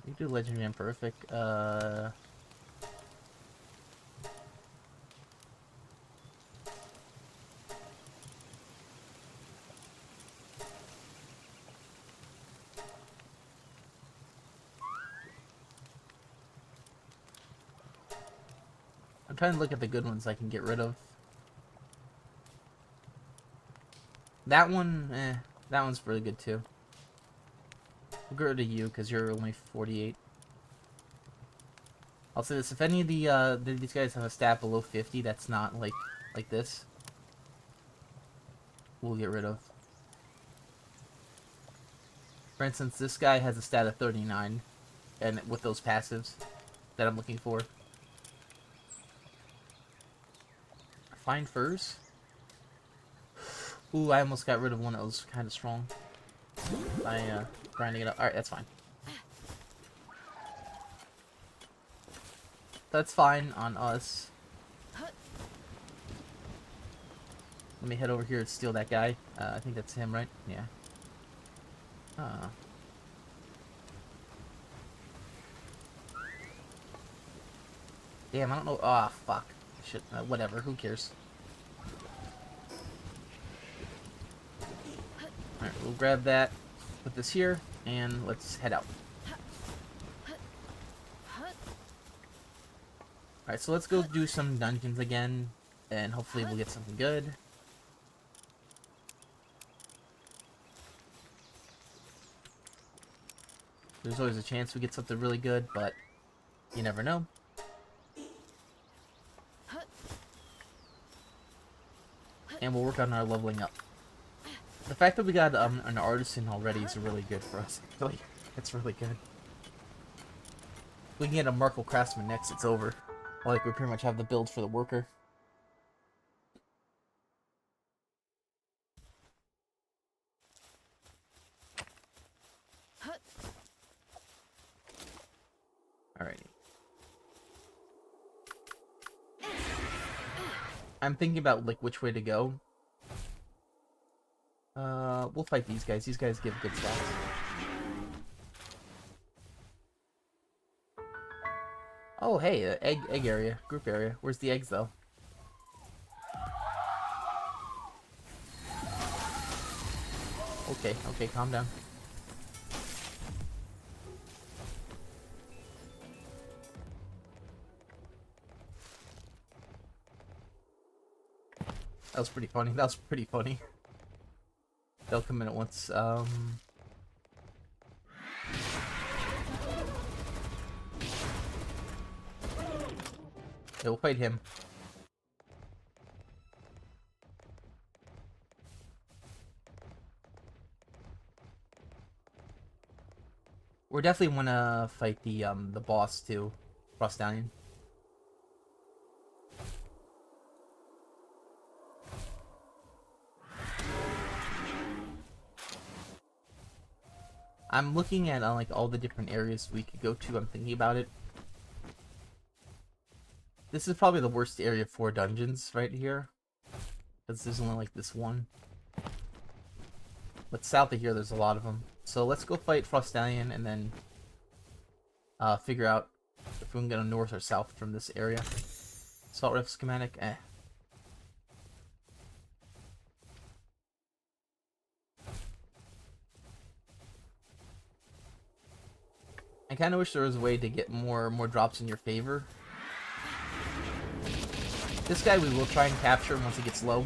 You do Legendary and Perfect. I'm trying to look at the good ones I can get rid of. That one, that one's really good too. We'll get rid of you because you're only 48. I'll say this: if any of these guys have a stat below 50, that's not like this, we'll get rid of. For instance, this guy has a stat of 39, and with those passives that I'm looking for. Fine furs. Ooh, I almost got rid of one that was kind of strong. By grinding it up. Alright, that's fine. That's fine on us. Let me head over here and steal that guy. I think that's him, right? Yeah. Damn, I don't know. Ah, fuck. Shit. Whatever. Who cares? Alright, we'll grab that. Put this here, and let's head out. Alright, so let's go do some dungeons again, and hopefully we'll get something good. There's always a chance we get something really good, but you never know. And we'll work on our leveling up. The fact that we got an artisan already is really good for us. Really, it's really good. If we can get a Markle Craftsman next, it's over. Like, we pretty much have the build for the worker. Alrighty. I'm thinking about, like, which way to go. We'll fight these guys. These guys give good stats. Oh, hey, egg area, group area. Where's the eggs, though? Okay, calm down. That was pretty funny. They'll come in at once. Yeah, we'll fight him. We definitely want to fight the boss too, Frost Stallion. I'm looking at like all the different areas we could go to. I'm thinking about it. This is probably the worst area for dungeons right here, because there's only like this one. But south of here, there's a lot of them. So let's go fight Frost Stallion and then figure out if we can go north or south from this area. Salt Rift schematic, eh. I kind of wish there was a way to get more drops in your favor. This guy we will try and capture once he gets low,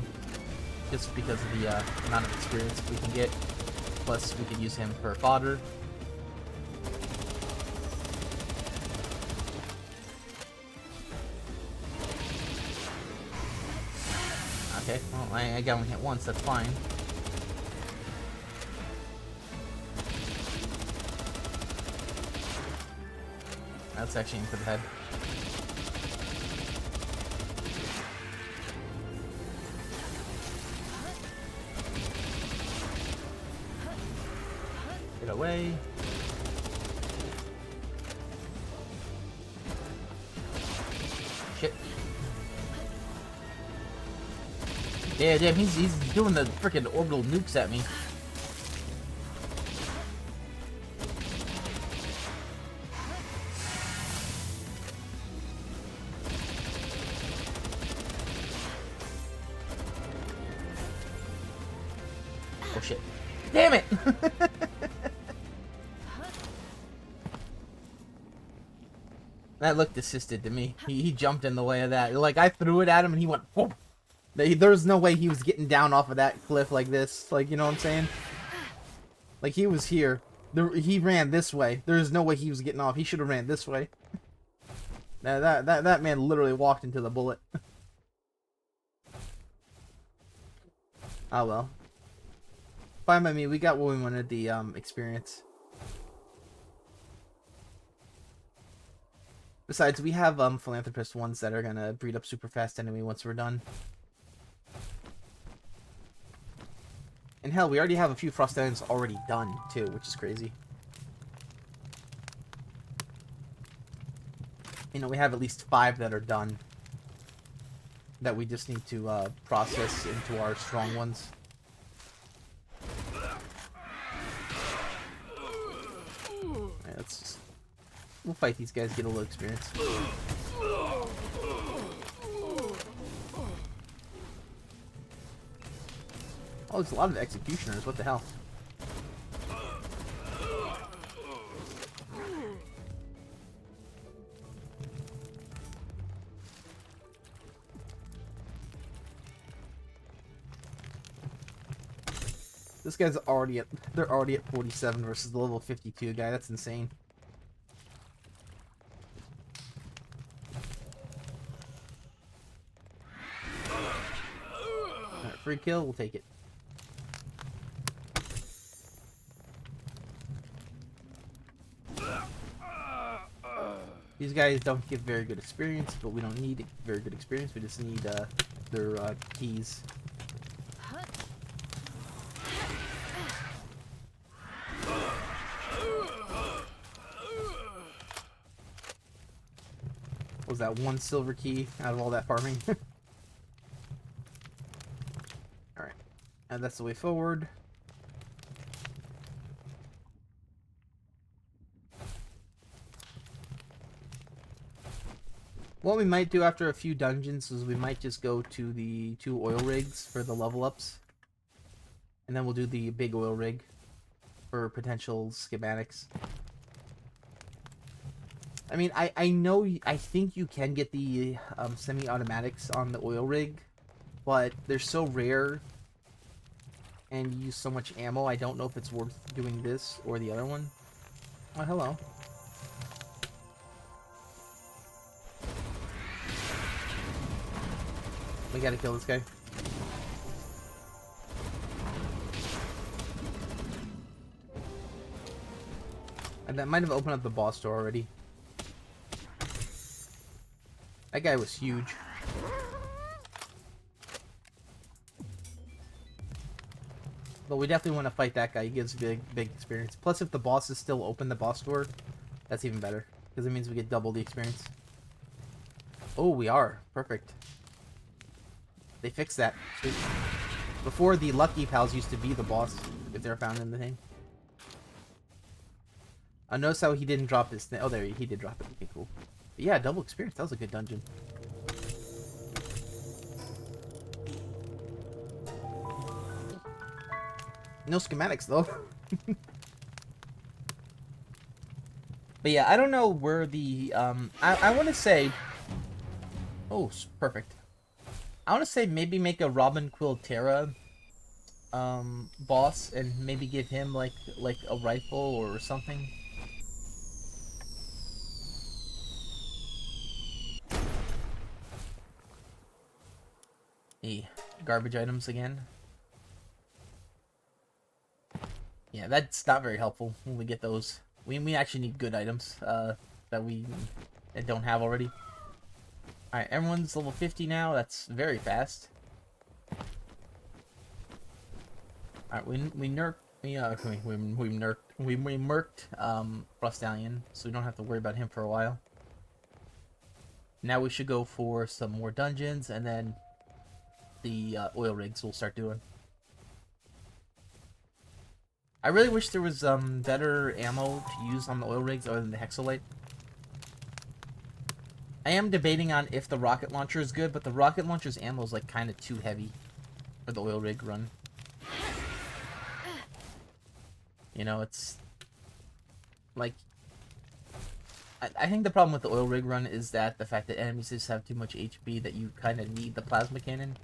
just because of the amount of experience we can get. Plus, we could use him for fodder. Okay, well, I got him hit once, that's fine. That's actually into the head. Get away. Shit. Yeah, damn, he's doing the freaking orbital nukes at me. Oh shit. Damn it! That looked assisted to me. He jumped in the way of that. Like, I threw it at him and he went, whoop! There's no way he was getting down off of that cliff like this. Like, you know what I'm saying? Like, he was here. He ran this way. There's no way he was getting off. He should have ran this way. That man literally walked into the bullet. Oh well. Fine by me. We got what we wanted, the experience. Besides, we have philanthropist ones that are gonna breed up super fast enemy once we're done. And hell, we already have a few frost stallions already done too, which is crazy. You know, we have at least 5 that are done that we just need to process into our strong ones. Alright, let's just... We'll fight these guys, get a little experience. Oh, there's a lot of executioners, what the hell? This guy's already at, they're already at 47 versus the level 52 guy, that's insane. Alright, free kill, we'll take it. These guys don't give very good experience, but we don't need very good experience, we just need their keys. What was that, 1 silver key out of all that farming? Alright, and that's the way forward. What we might do after a few dungeons is we might just go to the 2 oil rigs for the level ups. And then we'll do the big oil rig for potential schematics. I mean, I know, I think you can get the semi-automatics on the oil rig, but they're so rare and use so much ammo, I don't know if it's worth doing this or the other one. Oh, hello. We gotta kill this guy. And that might have opened up the boss door already. That guy was huge. But we definitely want to fight that guy. He gives big experience. Plus, if the boss is still open, the boss door, that's even better. Because it means we get double the experience. Oh, we are. Perfect. They fixed that. Sweet. Before, the Lucky Pals used to be the boss, if they're found in the thing. I notice how he didn't drop his thing. Oh, there, he did drop it. Okay, cool. But yeah, double experience. That was a good dungeon. No schematics, though. But yeah, I don't know where the, I want to say... Oh, perfect. I want to say maybe make a Robin Quiltera boss and maybe give him like a rifle or something. Garbage items again. Yeah, that's not very helpful when we get those. We actually need good items that we don't have already. Alright, everyone's level 50 now. That's very fast. Alright, we nerfed. We murked Frost Stallion, so we don't have to worry about him for a while. Now we should go for some more dungeons, and then the oil rigs we'll start doing. I really wish there was better ammo to use on the oil rigs other than the Hexolite. I am debating on if the rocket launcher is good, but the rocket launcher's ammo is like kind of too heavy for the oil rig run. You know, it's like I think the problem with the oil rig run is that the fact that enemies just have too much HP that you kind of need the plasma cannon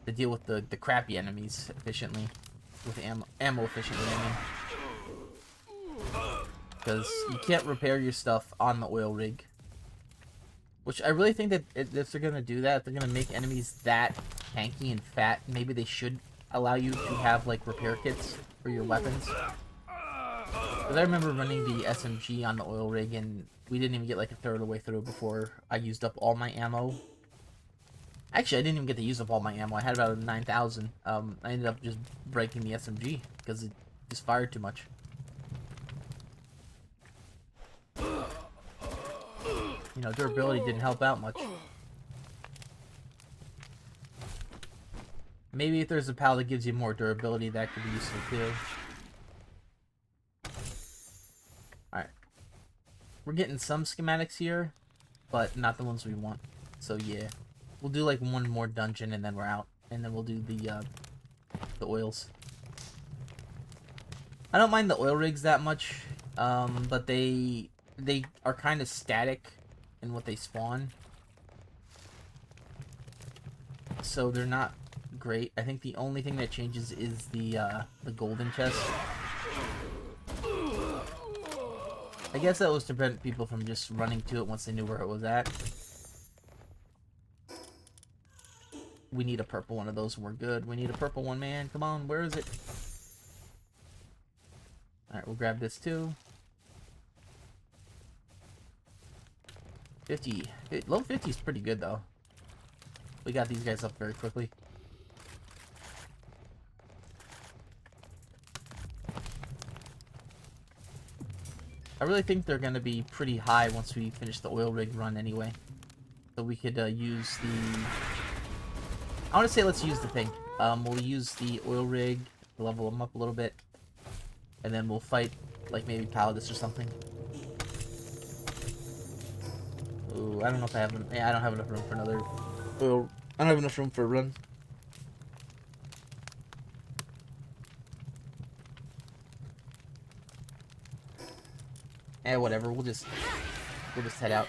to deal with the crappy enemies efficiently, with ammo efficiently, I mean. Because you can't repair your stuff on the oil rig. Which I really think that if they're gonna do that, if they're gonna make enemies that tanky and fat, maybe they should allow you to have like repair kits for your weapons. Because I remember running the SMG on the oil rig, and we didn't even get like a third of the way through before I used up all my ammo. Actually, I didn't even get to use up all my ammo. I had about 9,000. I ended up just breaking the SMG because it just fired too much. You know, durability didn't help out much. Maybe if there's a pal that gives you more durability, that could be useful too. Alright. We're getting some schematics here, but not the ones we want. So yeah. We'll do like one more dungeon and then we're out. And then we'll do the oils. I don't mind the oil rigs that much, but they are kind of static in what they spawn. So they're not great. I think the only thing that changes is the golden chest. I guess that was to prevent people from just running to it once they knew where it was at. We need a purple one of those and we're good. We need a purple one, man. Come on, where is it? Alright, we'll grab this too. 50. Low 50 is pretty good though. We got these guys up very quickly. I really think they're going to be pretty high once we finish the oil rig run anyway. So we could use the... I want to say let's use the thing. We'll use the oil rig to level them up a little bit. And then we'll fight, like, maybe Paladus or something. Ooh, I don't know if I have... Yeah, I don't have enough room for another... oil... I don't have enough room for a run. Eh, whatever. We'll just head out.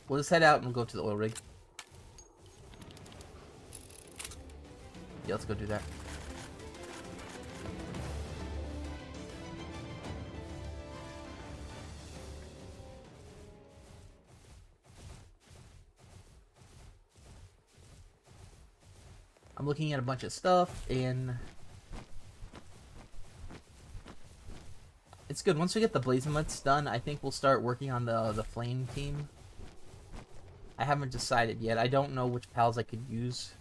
We'll just head out and we'll go to the oil rig. Yeah, let's go do that. I'm looking at a bunch of stuff and it's good. Once we get the Blazemutts done, I think we'll start working on the flame team. I haven't decided yet. I don't know which pals I could use.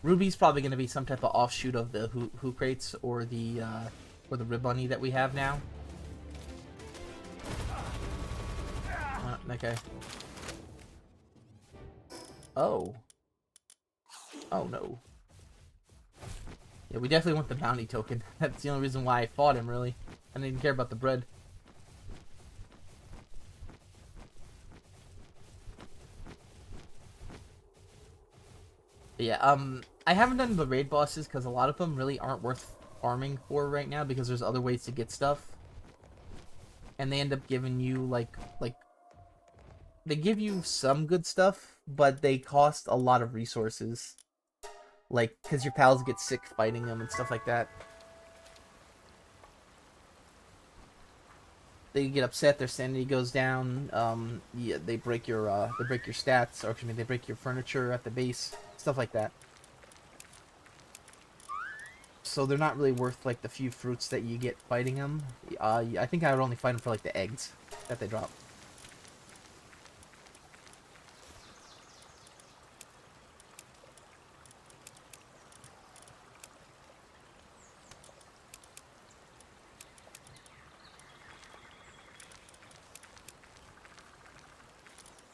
Ruby's probably going to be some type of offshoot of the Who crates or the Rib Bunny that we have now. Okay. Oh. Oh no. Yeah, we definitely want the bounty token. That's the only reason why I fought him, really. I didn't care about the bread. But yeah, I haven't done the raid bosses because a lot of them really aren't worth farming for right now because there's other ways to get stuff. And they end up giving you, like, they give you some good stuff, but they cost a lot of resources. Like, because your pals get sick fighting them and stuff like that. They get upset, their sanity goes down. Yeah, they break your stats, or excuse me, they break your furniture at the base, stuff like that. So they're not really worth like the few fruits that you get fighting them. I think I would only fight them for like the eggs that they drop.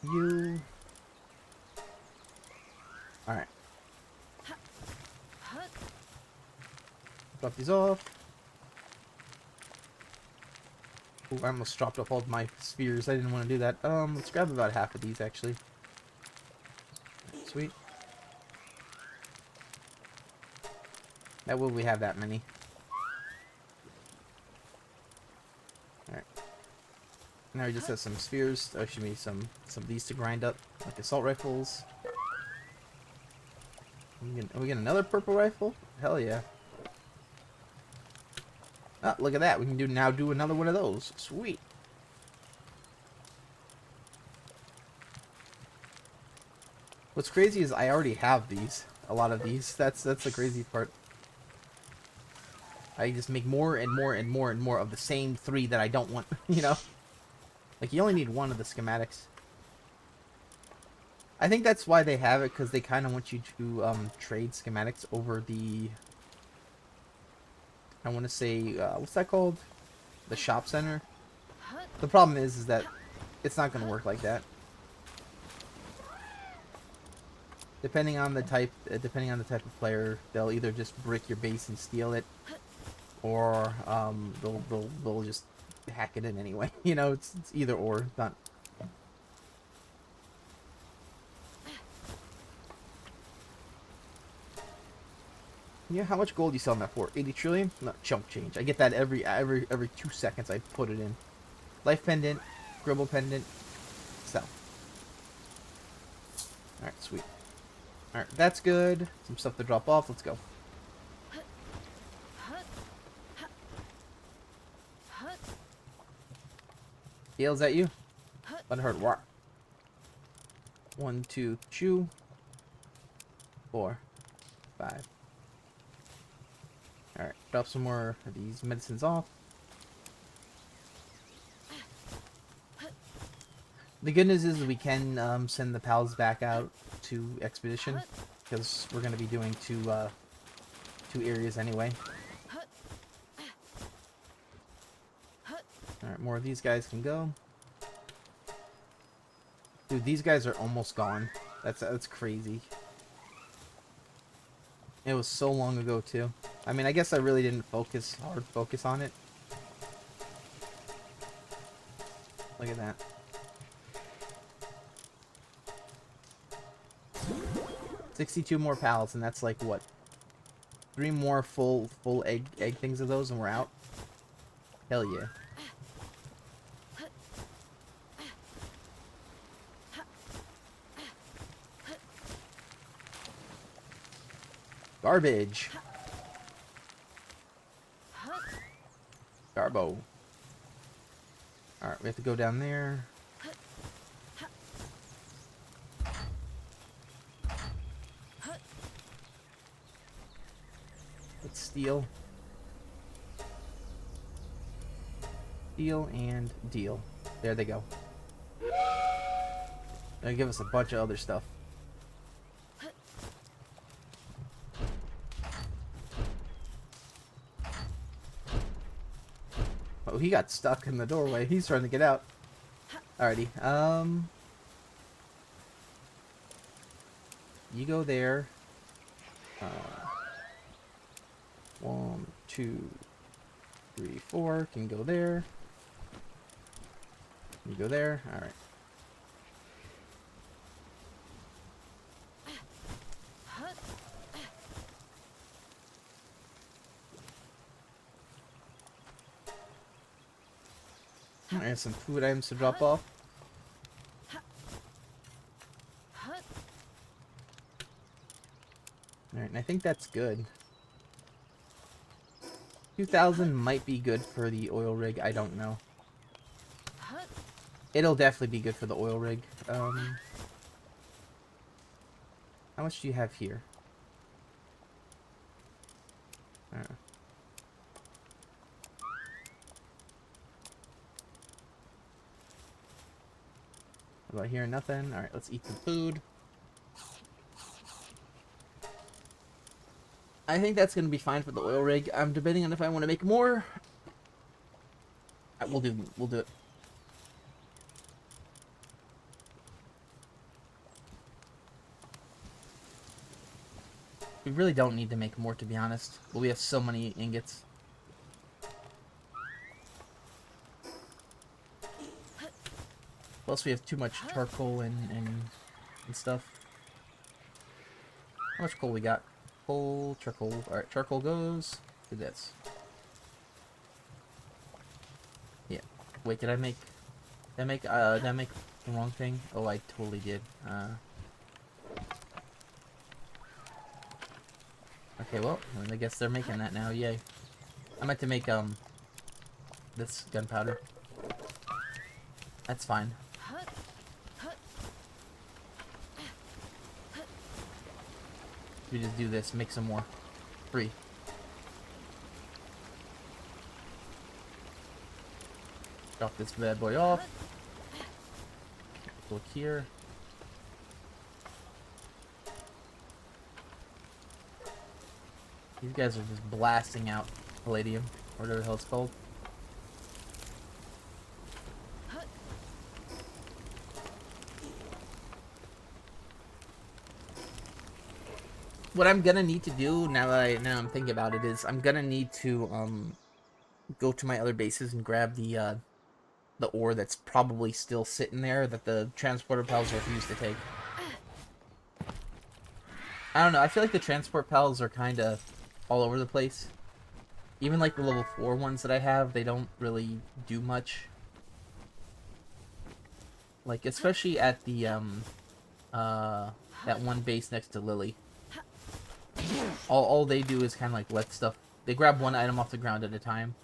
You. Alright. Drop these off. Ooh, I almost dropped off all my spheres. I didn't want to do that. Let's grab about half of these, actually. Sweet. That way we have that many. Alright. Now we just have some spheres. Oh, excuse me, some of these to grind up, like assault rifles. We get another purple rifle? Hell yeah. Oh, look at that. We can now do another one of those. Sweet. What's crazy is I already have these. A lot of these. That's the crazy part. I just make more and more and more and more of the same 3 that I don't want, you know? Like, you only need 1 of the schematics. I think that's why they have it, because they kind of want you to trade schematics over the... I want to say, what's that called? The shop center? The problem is that it's not going to work like that. Depending on the type of player, they'll either just brick your base and steal it, or they'll just hack it in anyway. You know, it's either or. It's not. Yeah, how much gold you selling that for? 80 trillion? No, chump change. I get that every 2 seconds. I put it in. Life pendant, gribble pendant, sell. All right, sweet. All right, that's good. Some stuff to drop off. Let's go. Yells at you. Unheard what? 1, 2, chew. 4, 5. All right, drop some more of these medicines off. The good news is we can send the pals back out to expedition, because we're going to be doing two areas anyway. All right, more of these guys can go. Dude, these guys are almost gone. That's crazy. It was so long ago too. I mean, I guess I really didn't hard focus on it. Look at that. $62 more pals, and that's like what? 3 more full egg things of those, and we're out. Hell yeah. Garbage. Garbo. Alright, we have to go down there. Let's steal. Steal and deal. There they go. They'll give us a bunch of other stuff. Oh, he got stuck in the doorway. He's trying to get out. Alrighty. You go there. 1, 2, 3, 4. Can go there. You go there. Alright. I have some food items to drop off. Alright, and I think that's good. 2,000 might be good for the oil rig. I don't know. It'll definitely be good for the oil rig. How much do you have here? What about here? Nothing. Alright, let's eat some food. I think that's going to be fine for the oil rig. I'm debating on if I want to make more. We'll do it. We really don't need to make more, to be honest. But we have so many ingots. Plus we have too much charcoal and stuff. How much coal we got? Coal, charcoal. Alright, charcoal goes to this. Yeah. Wait, did I make the wrong thing? Oh, I totally did. Okay, well, I guess they're making that now, yay. I meant to make this gunpowder. That's fine. we just do this, make some more. 3. Drop this bad boy off. Look here. These guys are just blasting out palladium, or whatever the hell it's called. What I'm gonna need to do now I'm thinking about it is I'm gonna need to go to my other bases and grab the ore that's probably still sitting there that the transporter pals refuse to take. I don't know, I feel like the transport pals are kind of all over the place. Even like the level 4 ones that I have, they don't really do much. Like, especially at the that one base next to Lily. All they do is kind of like let stuff... They grab one item off the ground at a time.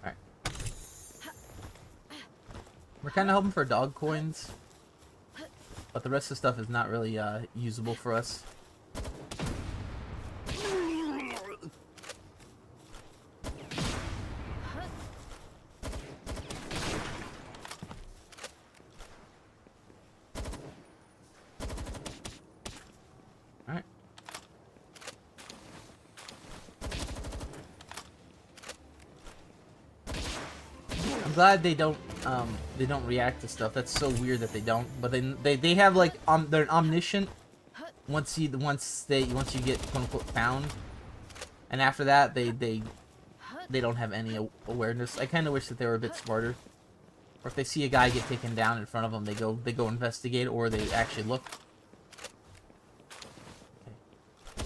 Alright. We're kind of hoping for dog coins. But the rest of the stuff is not really usable for us. Alright. I'm glad they don't react to stuff. That's so weird that they don't. But they have like they're omniscient once you get quote unquote found, and after that they don't have any awareness. I kind of wish that they were a bit smarter. Or if they see a guy get taken down in front of them, they go investigate, or they actually look.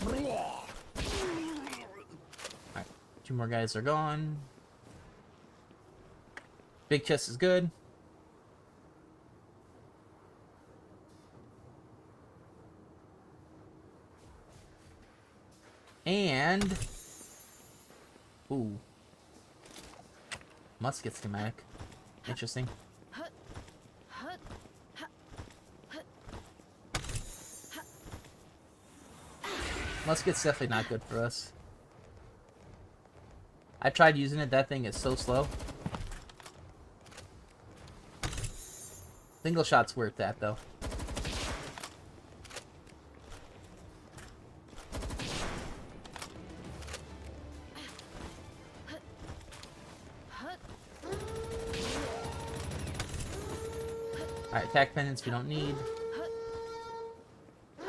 Okay. Alright, 2 more guys are gone. Big chest is good. And... Ooh. Musket schematic. Interesting. Musket's definitely not good for us. I tried using it, that thing is so slow. Single shot's worth that, though. Alright, attack pendants we don't need.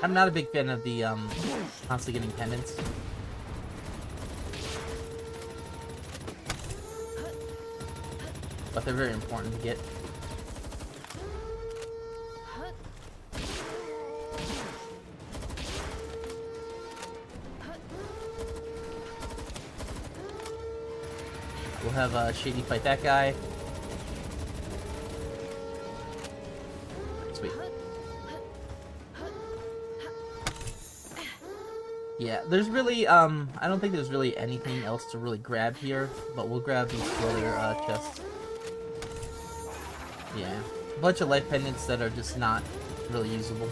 I'm not a big fan of the, constantly getting pendants. But they're very important to get. We'll have Shady fight that guy. Sweet. Yeah, there's really, I don't think there's really anything else to really grab here, but we'll grab these 2 other chests. Yeah, a bunch of life pendants that are just not really usable.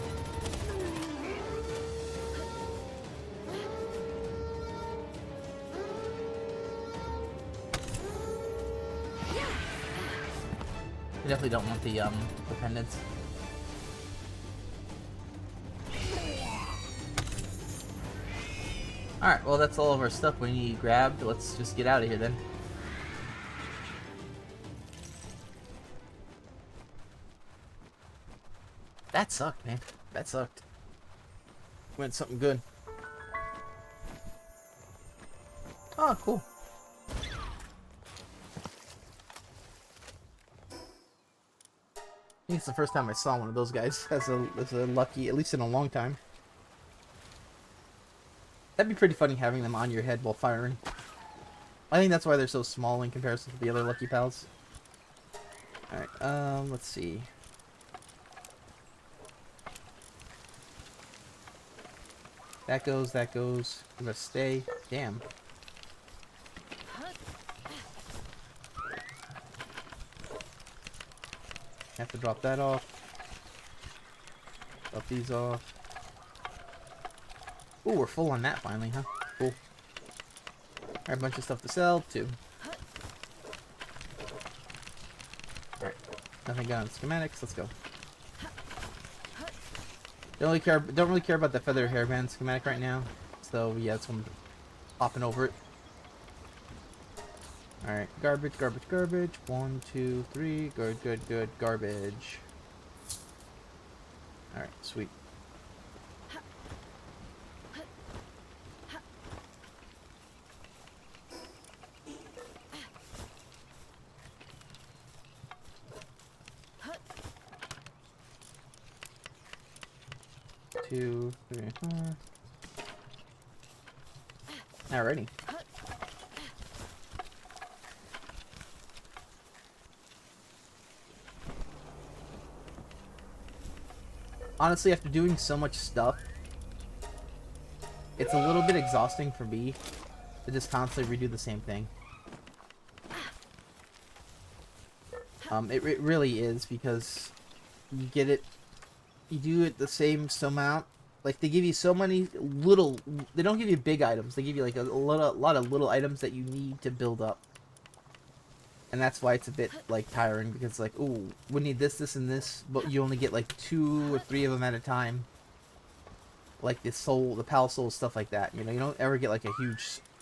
We definitely don't want the pendants. Alright, well that's all of our stuff we need grabbed. Let's just get out of here then. That sucked, man. That sucked. Went something good. Oh, cool. I think it's the first time I saw one of those guys as a lucky, at least in a long time. That'd be pretty funny having them on your head while firing. I think that's why they're so small in comparison to the other Lucky Pals. Alright, let's see. That goes, that goes. I'm gonna stay. Damn. Have to drop that off. Drop these off. Oh, we're full on that finally, huh? Cool. Alright, a bunch of stuff to sell, too. Alright. Nothing got on schematics, let's go. Don't really care about the feather hairband schematic right now. So yeah, that's one hopping over it. Alright, garbage, garbage, garbage. 1, 2, 3. Good, good, good. Garbage. Alright, sweet. Two, three, four. Alrighty. Honestly, after doing so much stuff, it's a little bit exhausting for me to just constantly redo the same thing. It really is, because you get it, you do it the same amount. Like, they give you so many little, they don't give you big items, they give you like a lot of little items that you need to build up. And that's why it's a bit, like, tiring, because, like, ooh, we need this, this, and this, but you only get, like, 2 or 3 of them at a time. Like the soul, the pal soul, stuff like that, you know? You don't ever get, like, a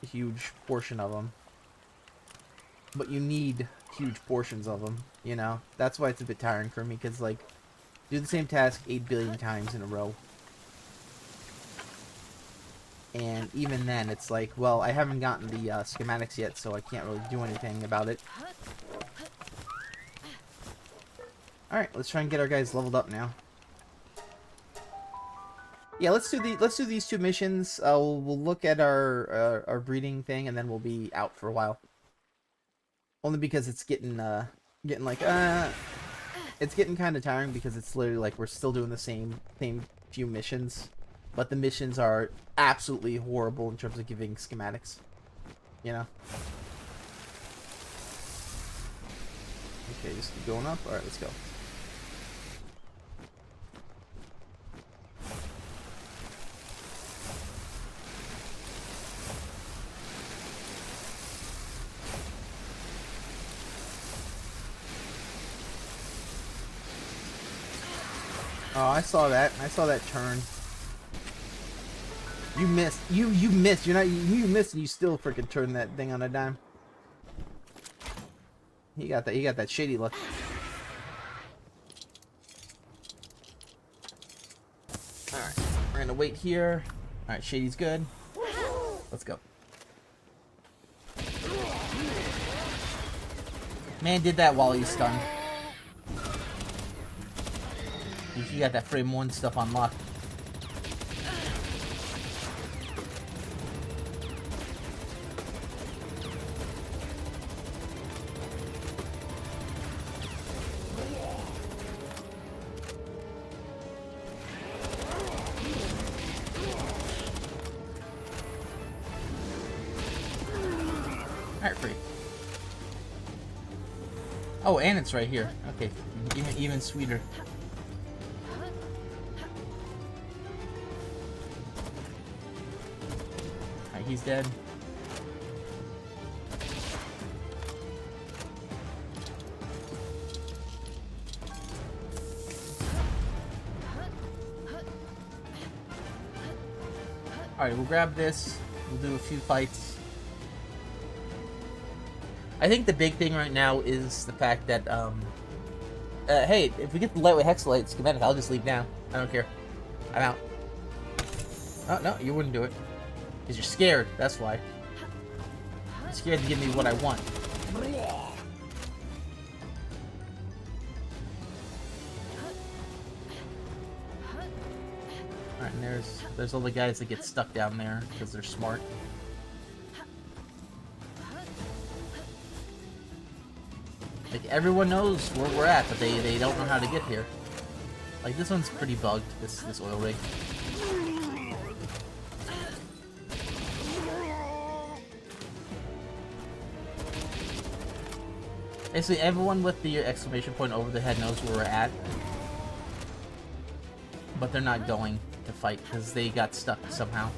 huge portion of them. But you need huge portions of them, you know? That's why it's a bit tiring for me, because, like, do the same task 8 billion times in a row. And even then, it's like, well, I haven't gotten the schematics yet, so I can't really do anything about it. Alright, let's try and get our guys leveled up now. Yeah, let's do these 2 missions. We'll look at our breeding thing, and then we'll be out for a while. Only because it's getting like it's getting kind of tiring, because it's literally like we're still doing the same few missions. But the missions are absolutely horrible in terms of giving schematics. You know? Okay, just keep going up. Alright, let's go. Oh, I saw that. I saw that turn. You missed. You missed. You're not. You missed, and you still freaking turned that thing on a dime. He got that. He got that shady look. All right. We're gonna wait here. All right. Shady's good. Let's go. Man did that while he's stunned. He got that frame 1 stuff unlocked. Alright, free. Oh, and it's right here. Okay, even sweeter. Alright, he's dead. Alright, we'll grab this. We'll do a few fights. I think the big thing right now is the fact that, hey, if we get the lightweight hexalite schematic, I'll just leave now. I don't care. I'm out. Oh, no, you wouldn't do it. Because you're scared, that's why. You're scared to give me what I want. Alright, and there's all the guys that get stuck down there because they're smart. Like, everyone knows where we're at, but they don't know how to get here. Like, this one's pretty bugged, this oil rig. Basically, everyone with the exclamation point over their head knows where we're at. But they're not going to fight because they got stuck somehow.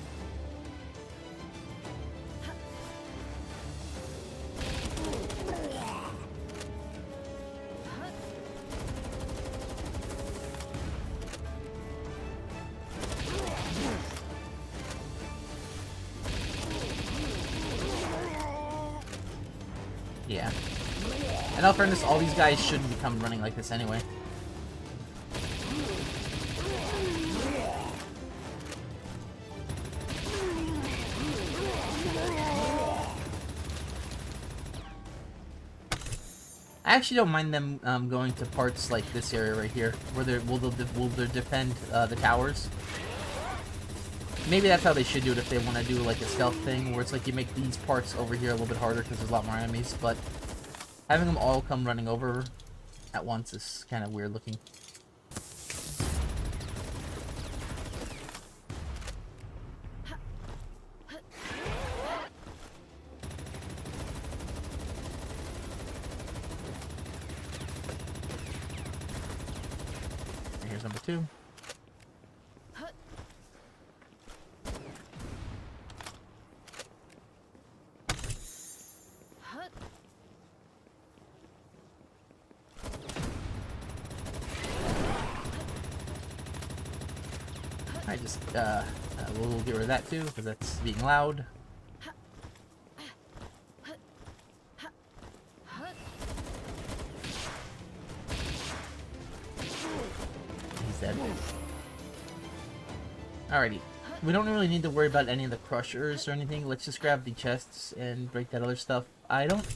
Yeah. In all fairness, all these guys shouldn't become running like this anyway. I actually don't mind them going to parts like this area right here, where they'll defend the towers. Maybe that's how they should do it if they want to do like a stealth thing, where it's like you make these parts over here a little bit harder because there's a lot more enemies, but having them all come running over at once is kind of weird looking. Here's number 2. I just, we'll get rid of that too, because that's being loud. He's dead. Alrighty. We don't really need to worry about any of the crushers or anything. Let's just grab the chests and break that other stuff. I don't...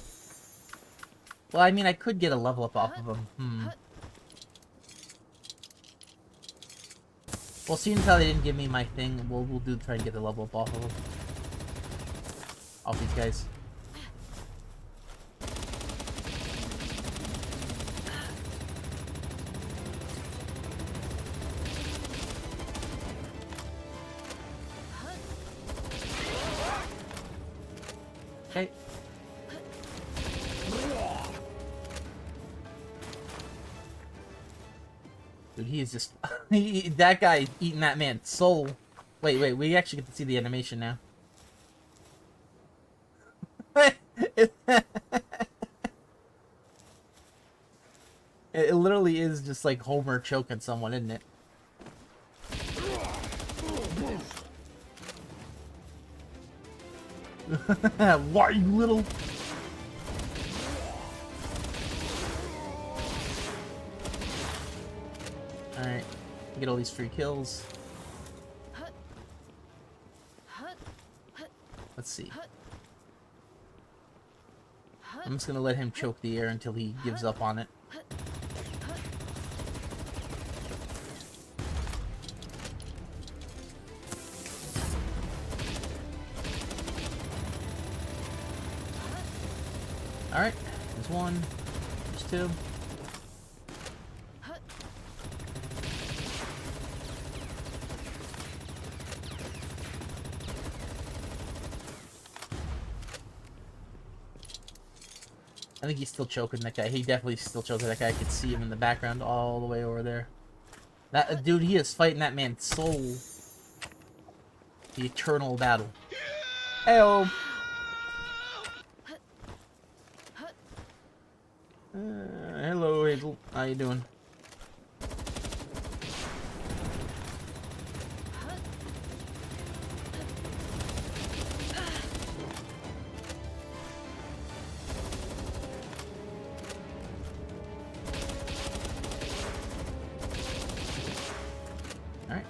Well, I mean, I could get a level up off of them. Well, seeing as how they didn't give me my thing, we'll try and get the level up off of them. Off these guys. Okay. Dude, he is just... that guy eating that man's soul. Wait, we actually get to see the animation now. It literally is just like Homer choking someone, isn't it? Why, you little... Alright, get all these free kills. Let's see. I'm just gonna let him choke the air until he gives up on it. Alright, there's 1, there's 2. I think he's still choking that guy. He definitely still choking that guy. I could see him in the background all the way over there. That dude, he is fighting that man's soul. The eternal battle. Heyo. Hello, Hazel. How you doing? Alright.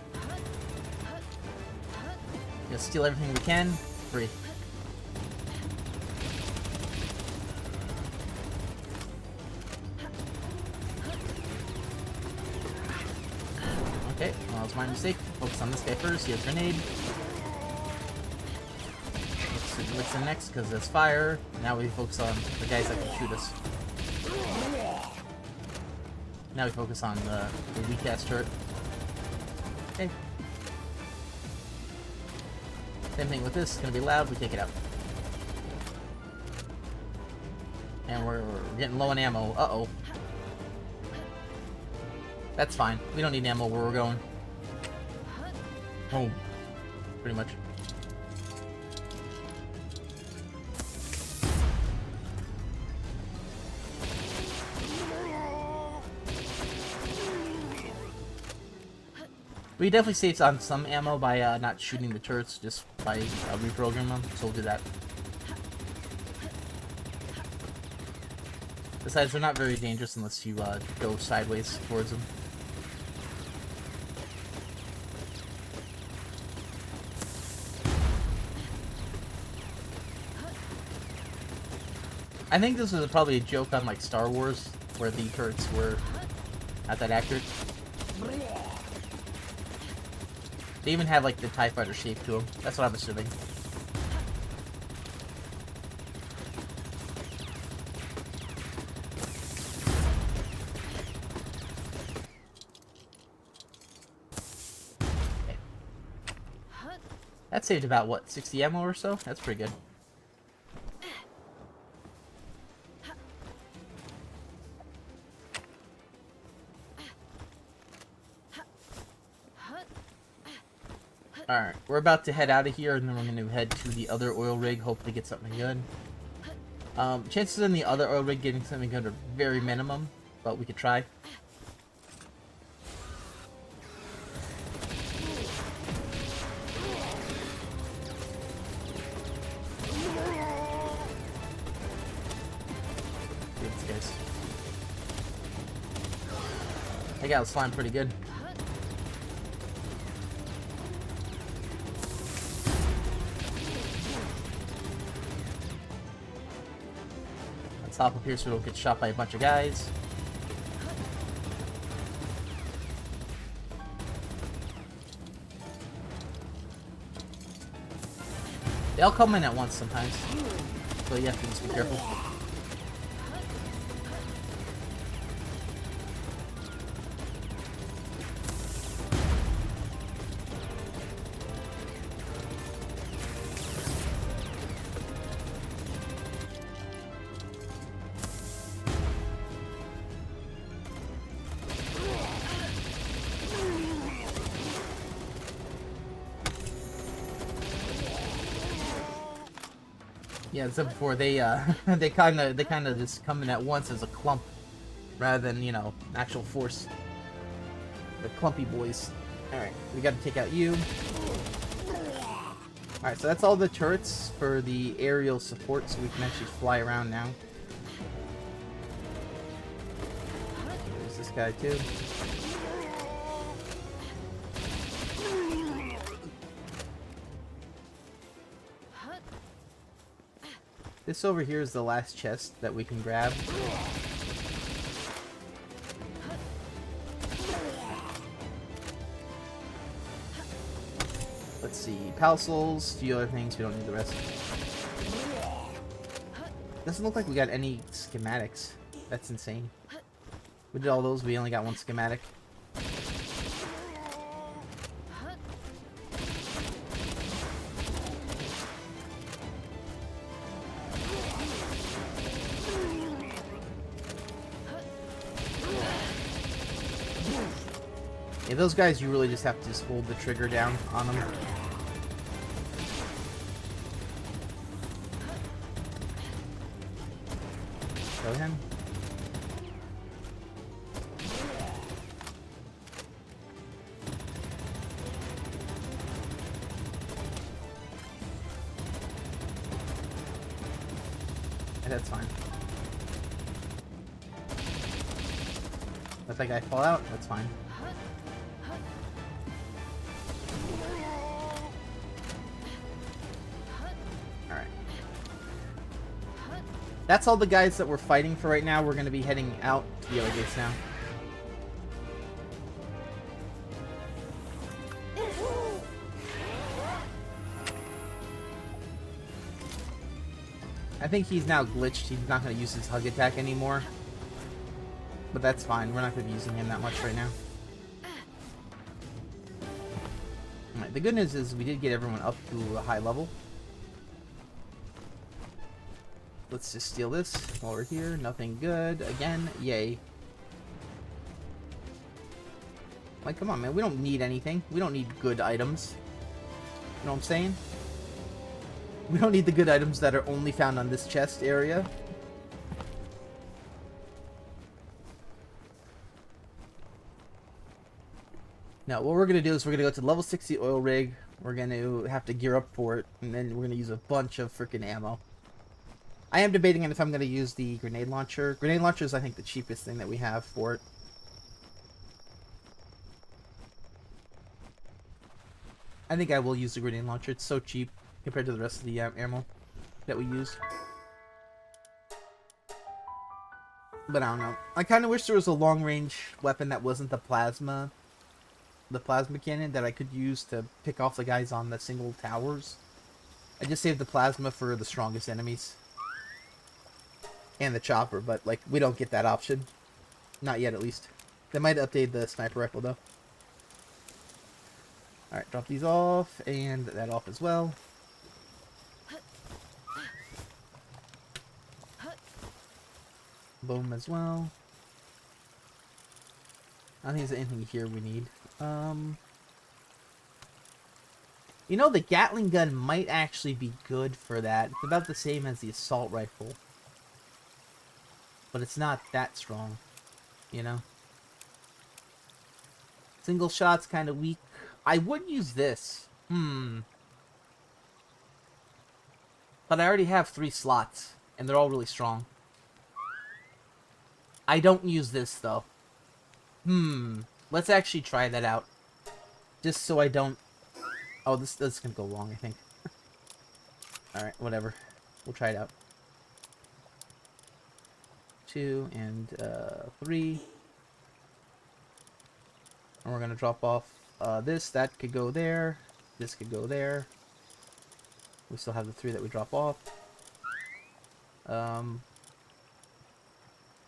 Let's steal everything we can. Free. Okay, well, it's my mistake. Focus on this guy first. He has a grenade. What's the next? Because there's fire. Now we focus on the guys that can shoot us. Now we focus on the weak ass turret. Okay. Same thing with this. It's gonna be loud. We take it out. And we're getting low on ammo. Uh-oh. That's fine. We don't need ammo where we're going. Home. Pretty much. We definitely saved on some ammo by not shooting the turrets, just by reprogramming them, so we'll do that. Besides, they're not very dangerous unless you go sideways towards them. I think this was probably a joke on like Star Wars, where the turrets were not that accurate. They even have like the TIE Fighter shape to them. That's what I'm assuming. Okay. That saved about, what, 60 ammo or so? That's pretty good. Alright, we're about to head out of here, and then we're going to head to the other oil rig, hopefully get something good. Chances in the other oil rig getting something good are very minimum, but we could try. These guys. That guy was flying pretty good. Let's hop up here so we don't get shot by a bunch of guys. They all come in at once sometimes, so you have to just be careful. Yeah, as I said before, they they kind of just come in at once as a clump, rather than, you know, actual force. The clumpy boys. All right, we got to take out you. All right, so that's all the turrets for the aerial support, so we can actually fly around now. There's this guy too. This over here is the last chest that we can grab. Let's see, Pal Souls, a few other things, we don't need the rest. Doesn't look like we got any schematics. That's insane. We did all those, we only got one schematic. Yeah, those guys, you really just have to just hold the trigger down on them. Kill him. Yeah, that's fine. Let that guy fall out, that's fine. That's all the guys that we're fighting for right now. We're going to be heading out to the other gates now. I think he's now glitched. He's not going to use his hug attack anymore. But that's fine. We're not going to be using him that much right now. Alright, the good news is we did get everyone up to a high level. Let's just steal this while we're here. Nothing good. Again, yay. Like, come on, man. We don't need anything. We don't need good items. You know what I'm saying? We don't need the good items that are only found on this chest area. Now, what we're going to do is we're going to go to level 60 oil rig. We're going to have to gear up for it. And then we're going to use a bunch of freaking ammo. I am debating on if I'm going to use the grenade launcher. Grenade launcher is, I think, the cheapest thing that we have for it. I think I will use the grenade launcher. It's so cheap compared to the rest of the ammo that we use. But I don't know. I kind of wish there was a long-range weapon that wasn't the plasma cannon that I could use to pick off the guys on the single towers. I just saved the plasma for the strongest enemies. And the chopper, but like we don't get that option. Not yet, at least. They might update the sniper rifle though. Alright, drop these off, and that off as well. Boom as well. I don't think there's anything here we need. You know, the Gatling gun might actually be good for that. It's about the same as the assault rifle. But it's not that strong, you know? Single shot's kind of weak. I would use this. But I already have 3 slots, and they're all really strong. I don't use this, though. Let's actually try that out. Just so I don't... Oh, this is going to go long, I think. Alright, whatever. We'll try it out. 2 and 3. And we're going to drop off this. That could go there. This could go there. We still have the 3 that we drop off. Alright,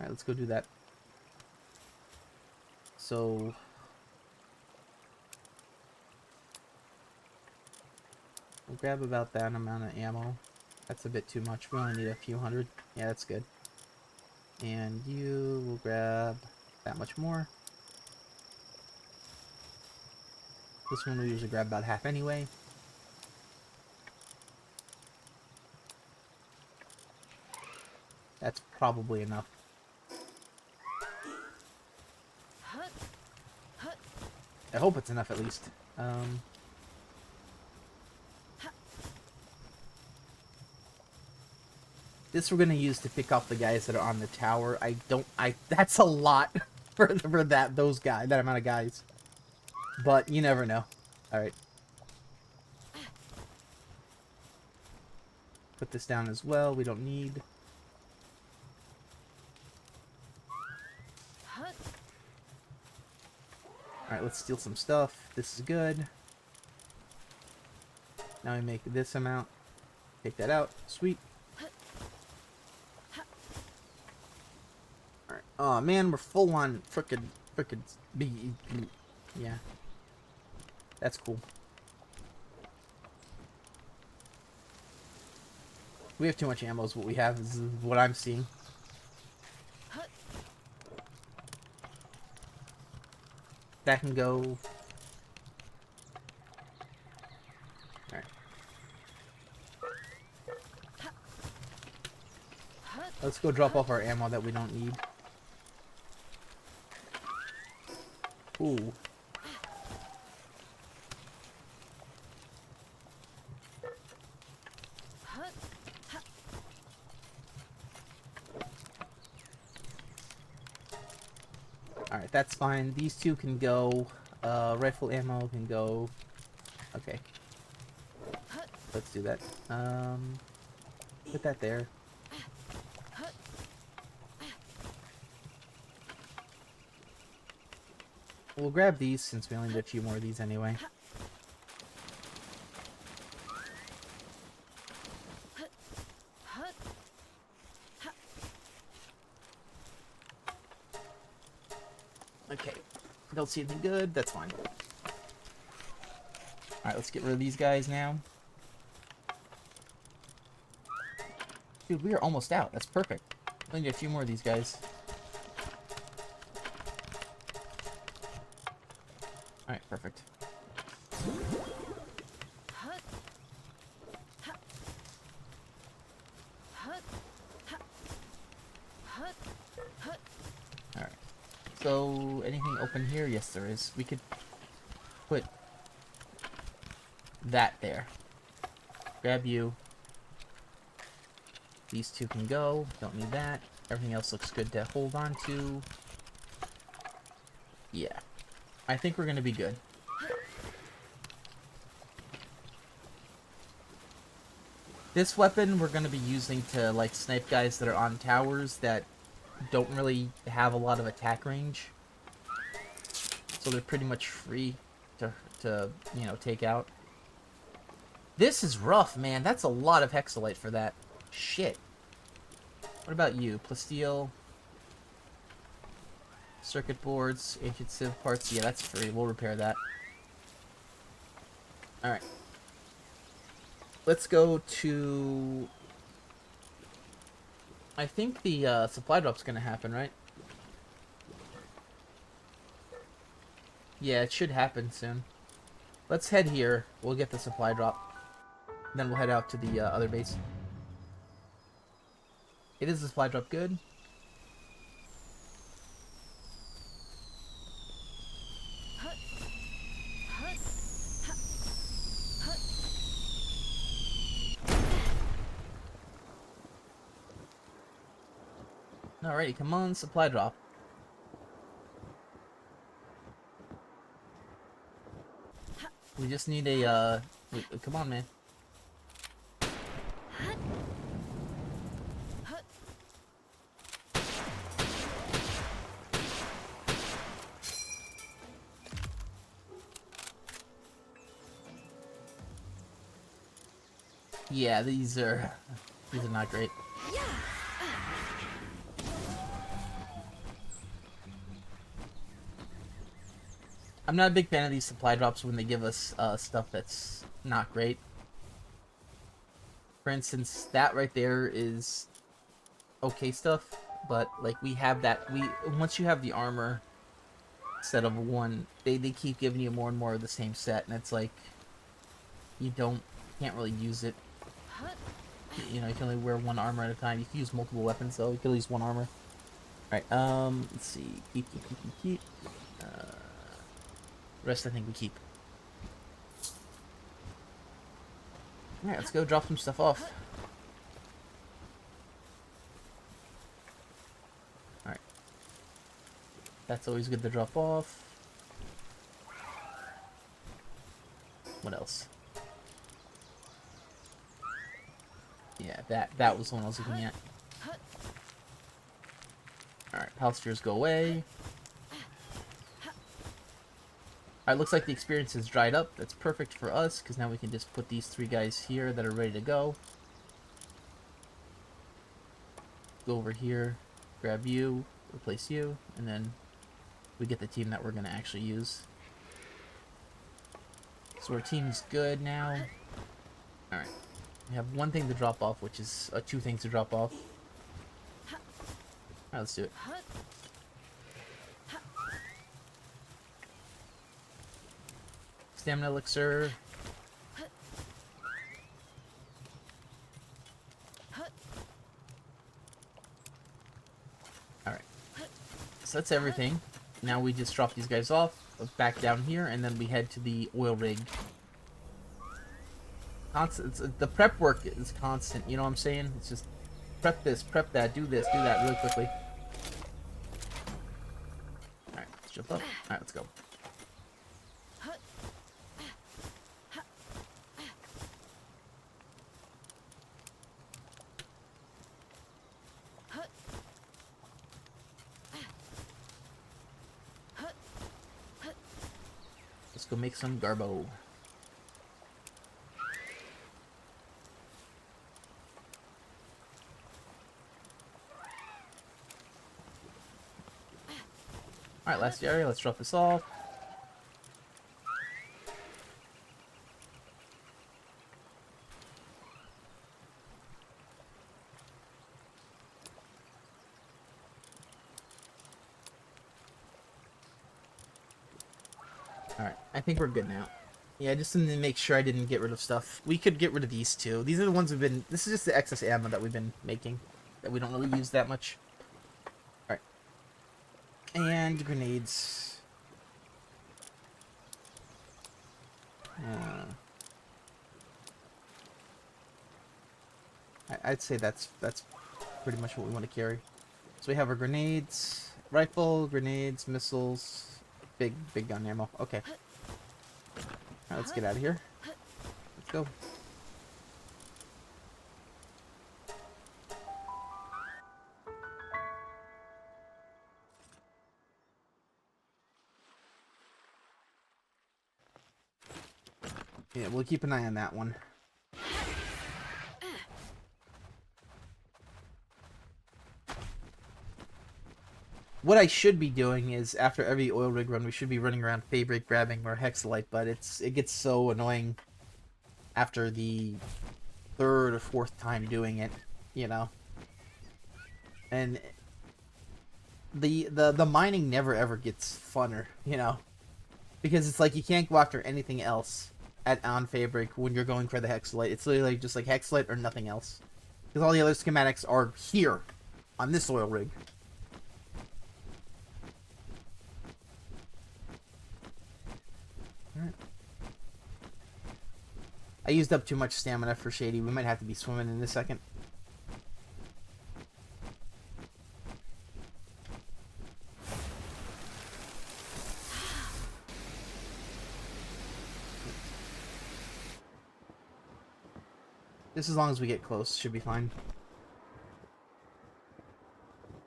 let's go do that. So... we'll grab about that amount of ammo. That's a bit too much. We only need a few hundred. Yeah, that's good. And you will grab that much more. This one we usually grab about half anyway. That's probably enough. I hope it's enough at least. This we're gonna use to pick off the guys that are on the tower. That's a lot for that amount of guys. But you never know. Alright. Put this down as well, we don't need. Alright, let's steal some stuff. This is good. Now we make this amount. Take that out. Sweet. Alright. Oh man, we're full on frickin' big. Yeah. That's cool. We have too much ammo is what we have, is what I'm seeing. That can go. Alright. Let's go drop off our ammo that we don't need. Ooh. Alright, that's fine. These two can go. Rifle ammo can go. Okay. Let's do that. Put that there. We'll grab these since we only need a few more of these anyway. Okay. Don't see anything good. That's fine. Alright, let's get rid of these guys now. Dude, we are almost out. That's perfect. We need a few more of these guys. Alright, perfect. Alright. So, anything open here? Yes, there is. We could put that there. Grab you. These two can go. Don't need that. Everything else looks good to hold on to. Yeah. I think we're gonna be good. This weapon we're gonna be using to, like, snipe guys that are on towers that don't really have a lot of attack range. So they're pretty much free to you know, take out. This is rough, man. That's a lot of hexalite for that. Shit. What about you? Plasteel. Circuit boards. Ancient civ parts. Yeah, that's free. We'll repair that. Alright. Let's go to... I think the supply drop's gonna happen, right? Yeah, it should happen soon. Let's head here. We'll get the supply drop. Then we'll head out to the other base. It is the supply drop good? Alrighty, come on, supply drop. We just need a, come on, man. Yeah, these are not great. I'm not a big fan of these supply drops when they give us stuff that's not great. For instance, that right there is okay stuff, but like we have that, once you have the armor set of one, they keep giving you more and more of the same set, and it's like you can't really use it. You know, you can only wear one armor at a time. You can use multiple weapons though. You can use one armor. Alright, let's see. Keep. Rest I think we keep. Alright, let's go drop some stuff off. Alright. That's always good to drop off. What else? Yeah, that was the one I was looking at. Alright, pal spheres go away. Alright, looks like the experience has dried up. That's perfect for us, because now we can just put these three guys here that are ready to go. Go over here, grab you, replace you, and then we get the team that we're going to actually use. So our team's good now. Alright. We have one thing to drop off, which is two things to drop off. Alright, let's do it. Stamina elixir. Alright. So that's everything. Now we just drop these guys off, back down here, and then we head to the oil rig. The prep work is constant, you know what I'm saying? It's just prep this, prep that, do this, do that really quickly. Alright, let's jump up. Alright, let's go. Let's go make some garbo. Alright, last area, let's drop this off. Alright, I think we're good now. Yeah, I just need to make sure I didn't get rid of stuff. We could get rid of these two. These are the ones we've been... This is just the excess ammo that we've been making. That we don't really use that much. Alright. And grenades. I'd say that's pretty much what we want to carry. So we have our grenades, rifle, grenades, missiles, big gun ammo. Okay. Alright, let's get out of here. Let's go. Yeah, we'll keep an eye on that one. What I should be doing is, after every oil rig run, we should be running around Feybreak grabbing more hexalite, but it gets so annoying after the third or fourth time doing it, you know. And the mining never ever gets funner, you know, because it's like you can't go after anything else on Feybreak when you're going for the hexalite. It's literally just like hexalite or nothing else, because all the other schematics are here on this oil rig. Alright. I used up too much stamina for Shady. We might have to be swimming in a second. Just as long as we get close, should be fine.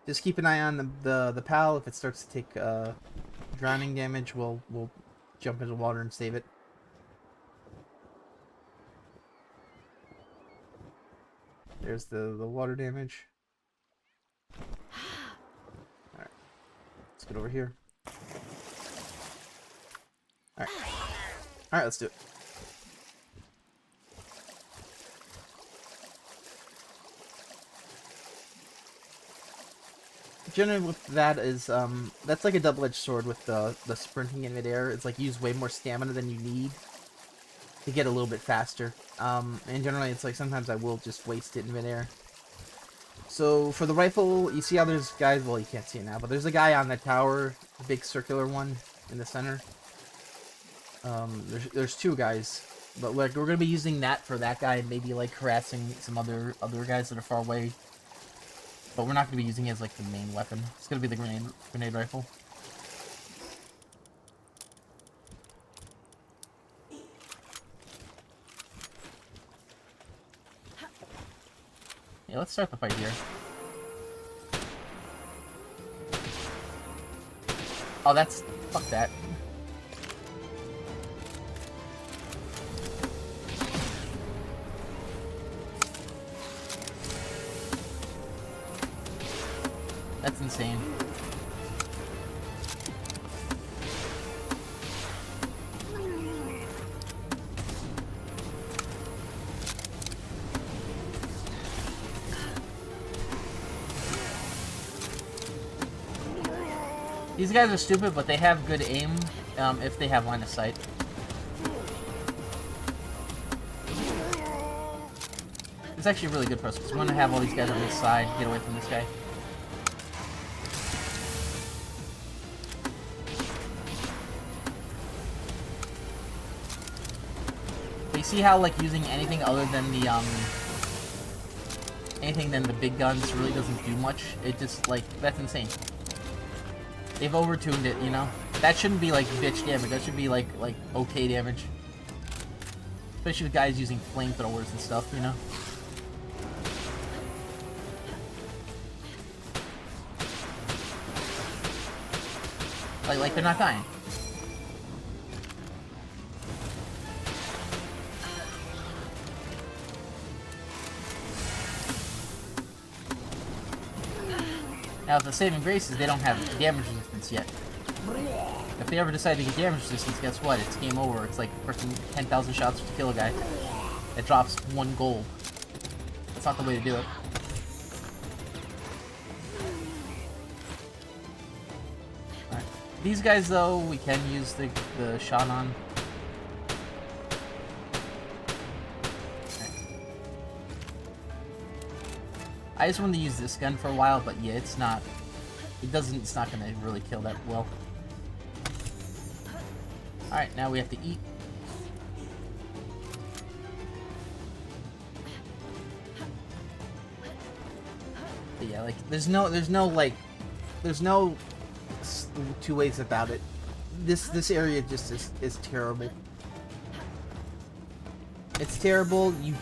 Just keep an eye on the PAL. If it starts to take drowning damage, we'll jump into the water and save it. There's the water damage. Alright. Let's get over here. Alright. Alright, let's do it. Generally with that is, that's like a double-edged sword with the sprinting in midair. It's like you use way more stamina than you need to get a little bit faster. And generally it's like sometimes I will just waste it in midair. So for the rifle, you see how there's guys, well you can't see it now, but there's a guy on the tower, the big circular one in the center. There's two guys, but like we're gonna be using that for that guy and maybe like harassing some other guys that are far away. But we're not going to be using it as like the main weapon. It's going to be the grenade rifle. Yeah, let's start the fight here. Oh, that's... fuck that. That's insane. These guys are stupid, but they have good aim if they have line of sight. It's actually really good for us because we want to have all these guys on this side, get away from this guy. You see how like using anything other than the anything than the big guns really doesn't do much? It just like that's insane. They've overtuned it, you know? That shouldn't be like bitch damage, that should be like okay damage. Especially with guys using flamethrowers and stuff, you know? Like they're not dying. Now, the saving grace is they don't have damage resistance yet. If they ever decide to get damage resistance, guess what? It's game over. It's like freaking 10,000 shots to kill a guy. It drops 1 gold. That's not the way to do it. Alright. These guys, though, we can use the shot on. I just wanted to use this gun for a while, but yeah, it's not gonna really kill that well. Alright, now we have to eat. But yeah, like, there's no two ways about it. This area just is terrible. It's terrible. You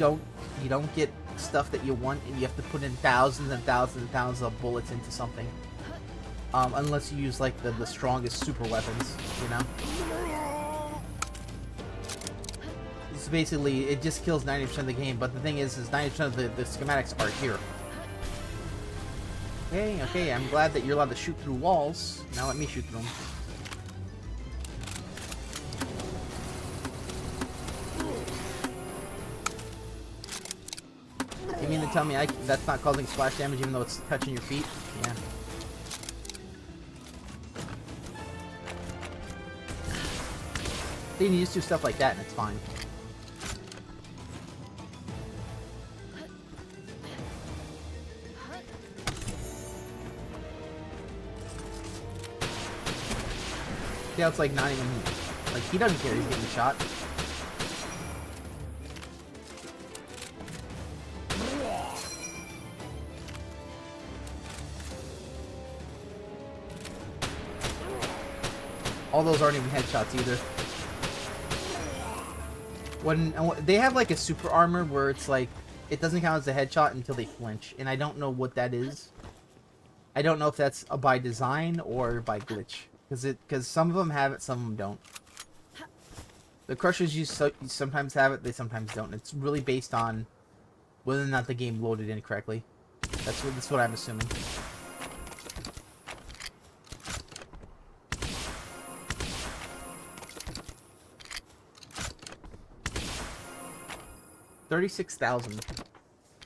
don't get stuff that you want, and you have to put in thousands and thousands and thousands of bullets into something. Unless you use like the strongest super weapons, you know. It's basically, it just kills 90% of the game. But the thing is 90% of the schematics are here. Okay, I'm glad that you're allowed to shoot through walls. Now let me shoot through them. You mean to tell me that's not causing splash damage even though it's touching your feet? Yeah. Then you just do stuff like that and it's fine. Yeah, it's like not even, like, he doesn't care he's getting shot. All those aren't even headshots either. When they have like a super armor where it's like, it doesn't count as a headshot until they flinch, and I don't know what that is. I don't know if that's by design or by glitch. Because some of them have it, some of them don't. The crushers you sometimes have it, they sometimes don't. It's really based on whether or not the game loaded in correctly. That's what I'm assuming. $36,000.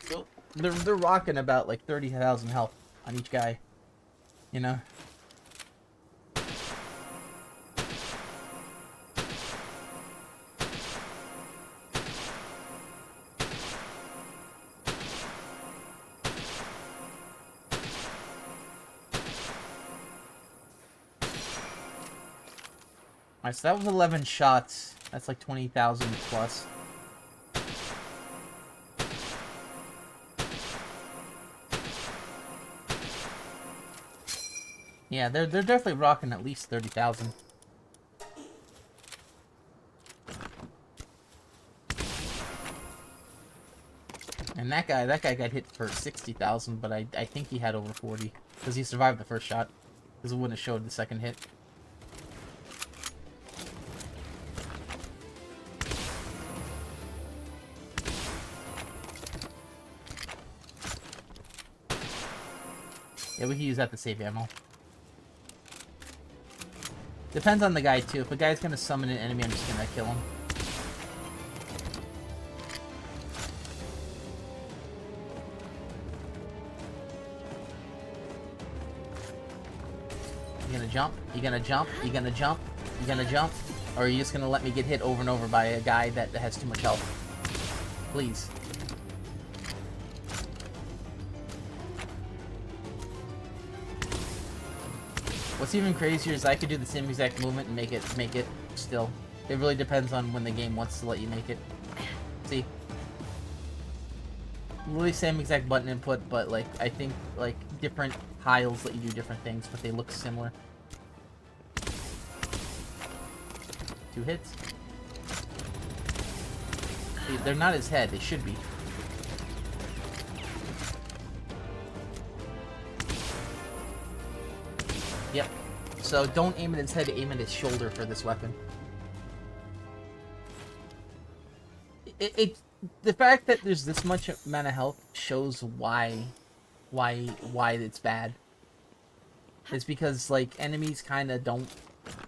So they're rocking about like 30,000 health on each guy. You know. Alright, so that was 11 shots. That's like 20,000 plus. Yeah, they're definitely rocking at least 30,000. And that guy got hit for 60,000, but I think he had over 40 because he survived the first shot because it wouldn't have showed the second hit. Yeah, we can use that to save ammo. Depends on the guy, too. If a guy's gonna summon an enemy, I'm just gonna kill him. You gonna jump? You gonna jump? You gonna jump? You gonna jump? Or are you just gonna let me get hit over and over by a guy that has too much health? Please. What's even crazier is I could do the same exact movement and make it still. It really depends on when the game wants to let you make it. See? Really same exact button input, but like I think like different tiles let you do different things, but they look similar. 2 hits. See, they're not his head, they should be. Yep. So don't aim at his head, aim at his shoulder for this weapon. The fact that there's this much amount of health shows why it's bad. It's because like enemies kind of don't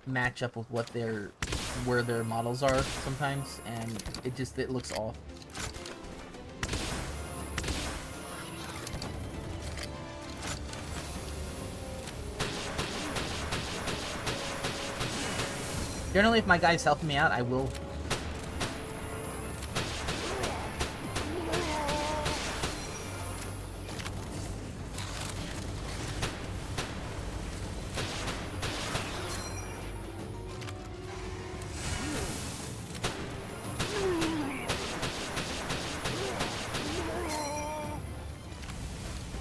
match up with where their models are sometimes, and it looks off. Generally, if my guy's helping me out, I will.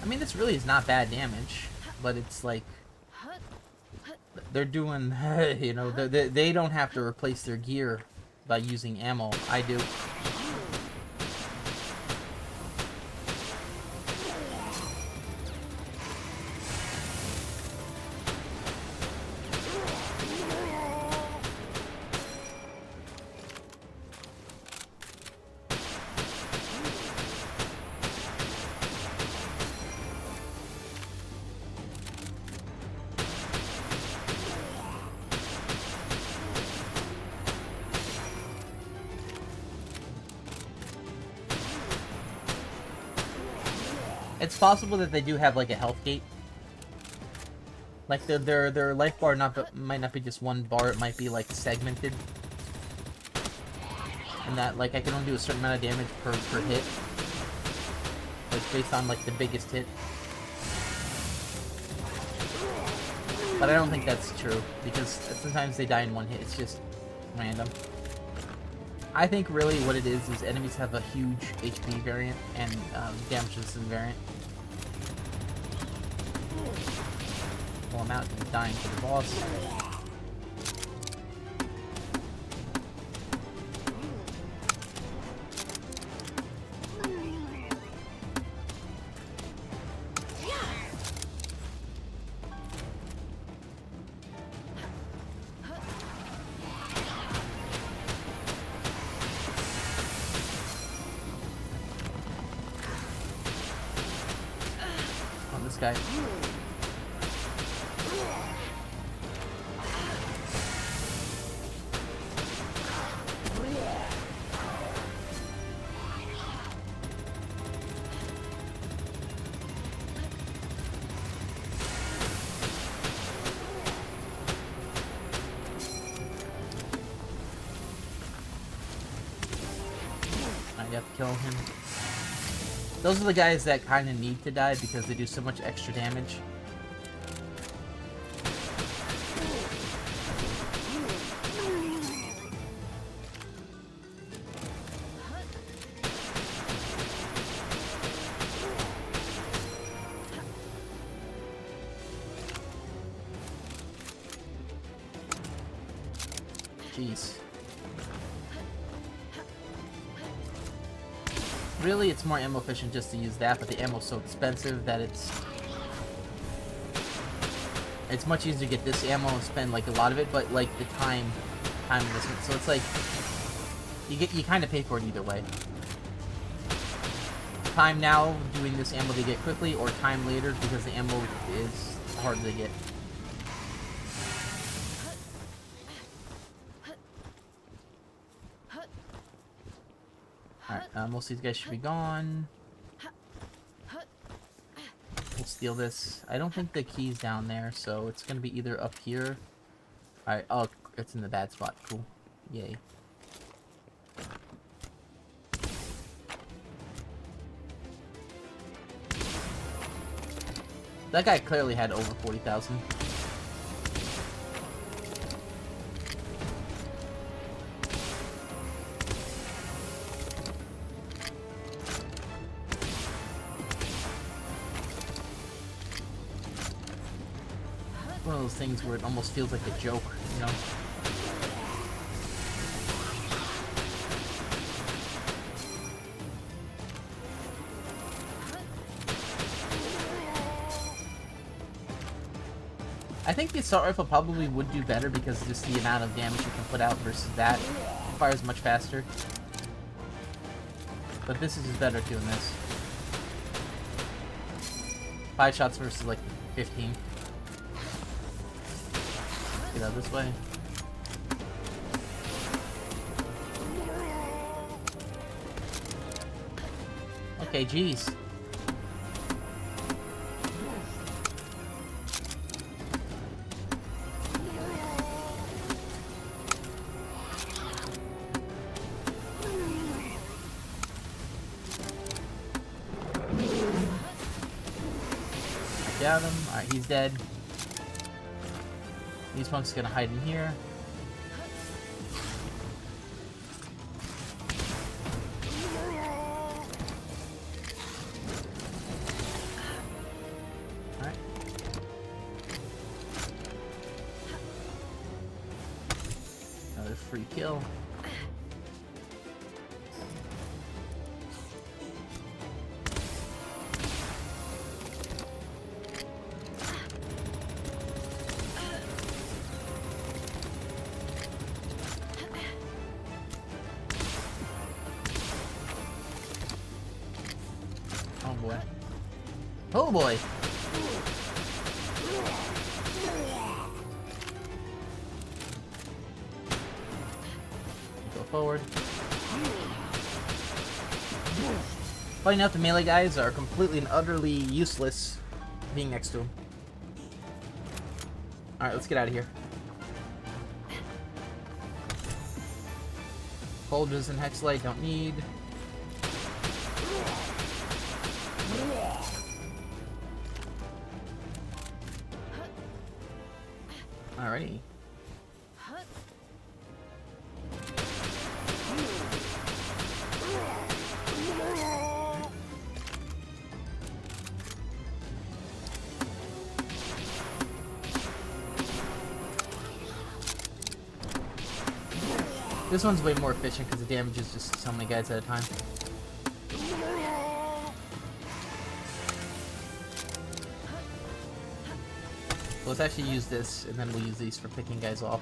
I mean, this really is not bad damage, but it's like they're doing, you know, they don't have to replace their gear by using ammo. I do. It's possible that they do have like a health gate. Like their life bar might not be just one bar, it might be like segmented. And that like I can only do a certain amount of damage per hit. Like based on like the biggest hit. But I don't think that's true, because sometimes they die in one hit, it's just random. I think really what it is enemies have a huge HP variant and damage resistance variant. Well, I'm out dying for the boss. On this guy. You have to kill him. Those are the guys that kind of need to die because they do so much extra damage. Jeez. Really, it's more ammo efficient just to use that, but the ammo's so expensive that it's much easier to get this ammo and spend like a lot of it, but like the time in this one, so it's like you kind of pay for it either way. Time now doing this ammo to get quickly, or time later because the ammo is hard to get. Alright, most of these guys should be gone. We'll steal this. I don't think the key's down there, so it's gonna be either up here. Alright, oh, it's in the bad spot. Cool. Yay. That guy clearly had over 40,000. One of those things where it almost feels like a joke, you know? I think the assault rifle probably would do better because just the amount of damage you can put out versus that. It fires much faster. But this is just better doing this. 5 shots versus like 15. Get out this way. Okay, jeez. Got him. Alright, he's dead. These punks gonna hide in here. Alright. Another free kill. Oh boy. Oh boy! Go forward. Fighting out the melee guys are completely and utterly useless being next to them. Alright, let's get out of here. Bulges and Hexlight don't need. Alrighty. This one's way more efficient because the damage is just so many guys at a time. Let's actually use this, and then we'll use these for picking guys off.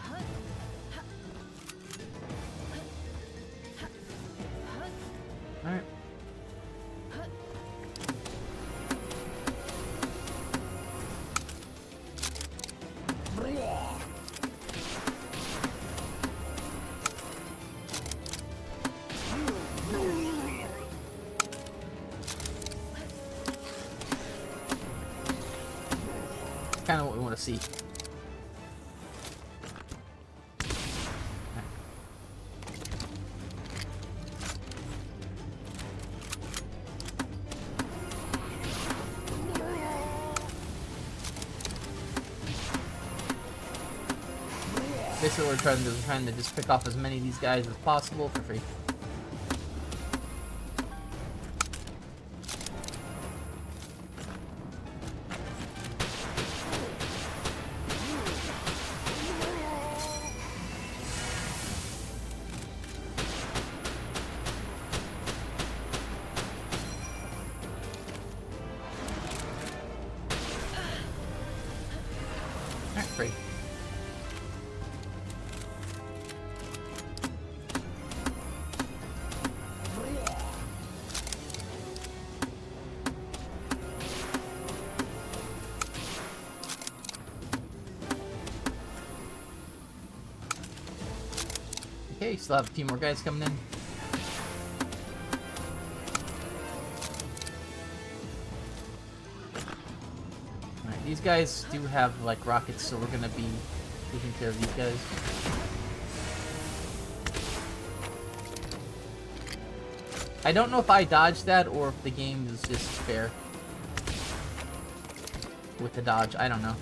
Alright. Kind of what we want to see. Basically, what we're trying to just pick off as many of these guys as possible for free. Alright, great. Okay, still have a few more guys coming in. Alright, these guys do have like rockets, so we're gonna be taking care of these guys. I don't know if I dodged that or if the game is just fair with the dodge. I don't know.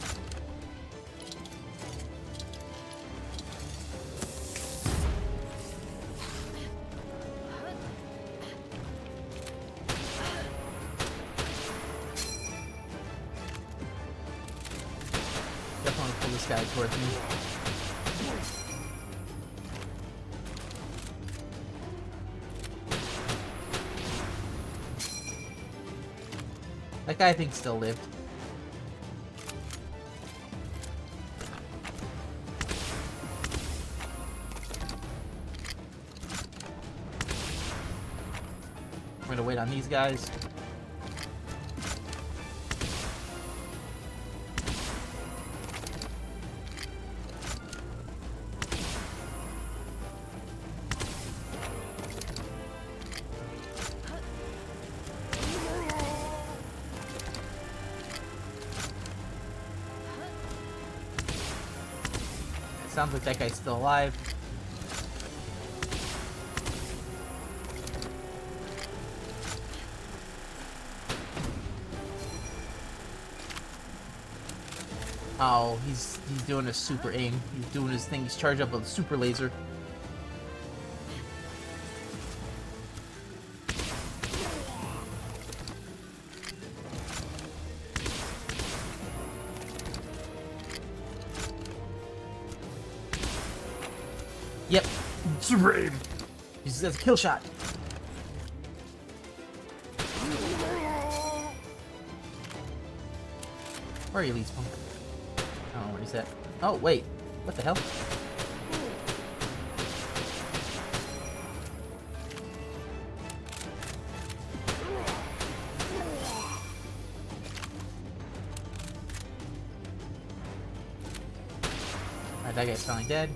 Definitely pull this guy towards me. That guy I think still lived. We're gonna wait on these guys. Sounds like that guy's still alive. Oh, he's doing a super aim. He's doing his thing. He's charged up with a super laser. Yep. Super aim. He's got a kill shot. Where are you, Elite Punk? I don't know where he's at. Oh, wait. What the hell? Alright, that guy's finally dead.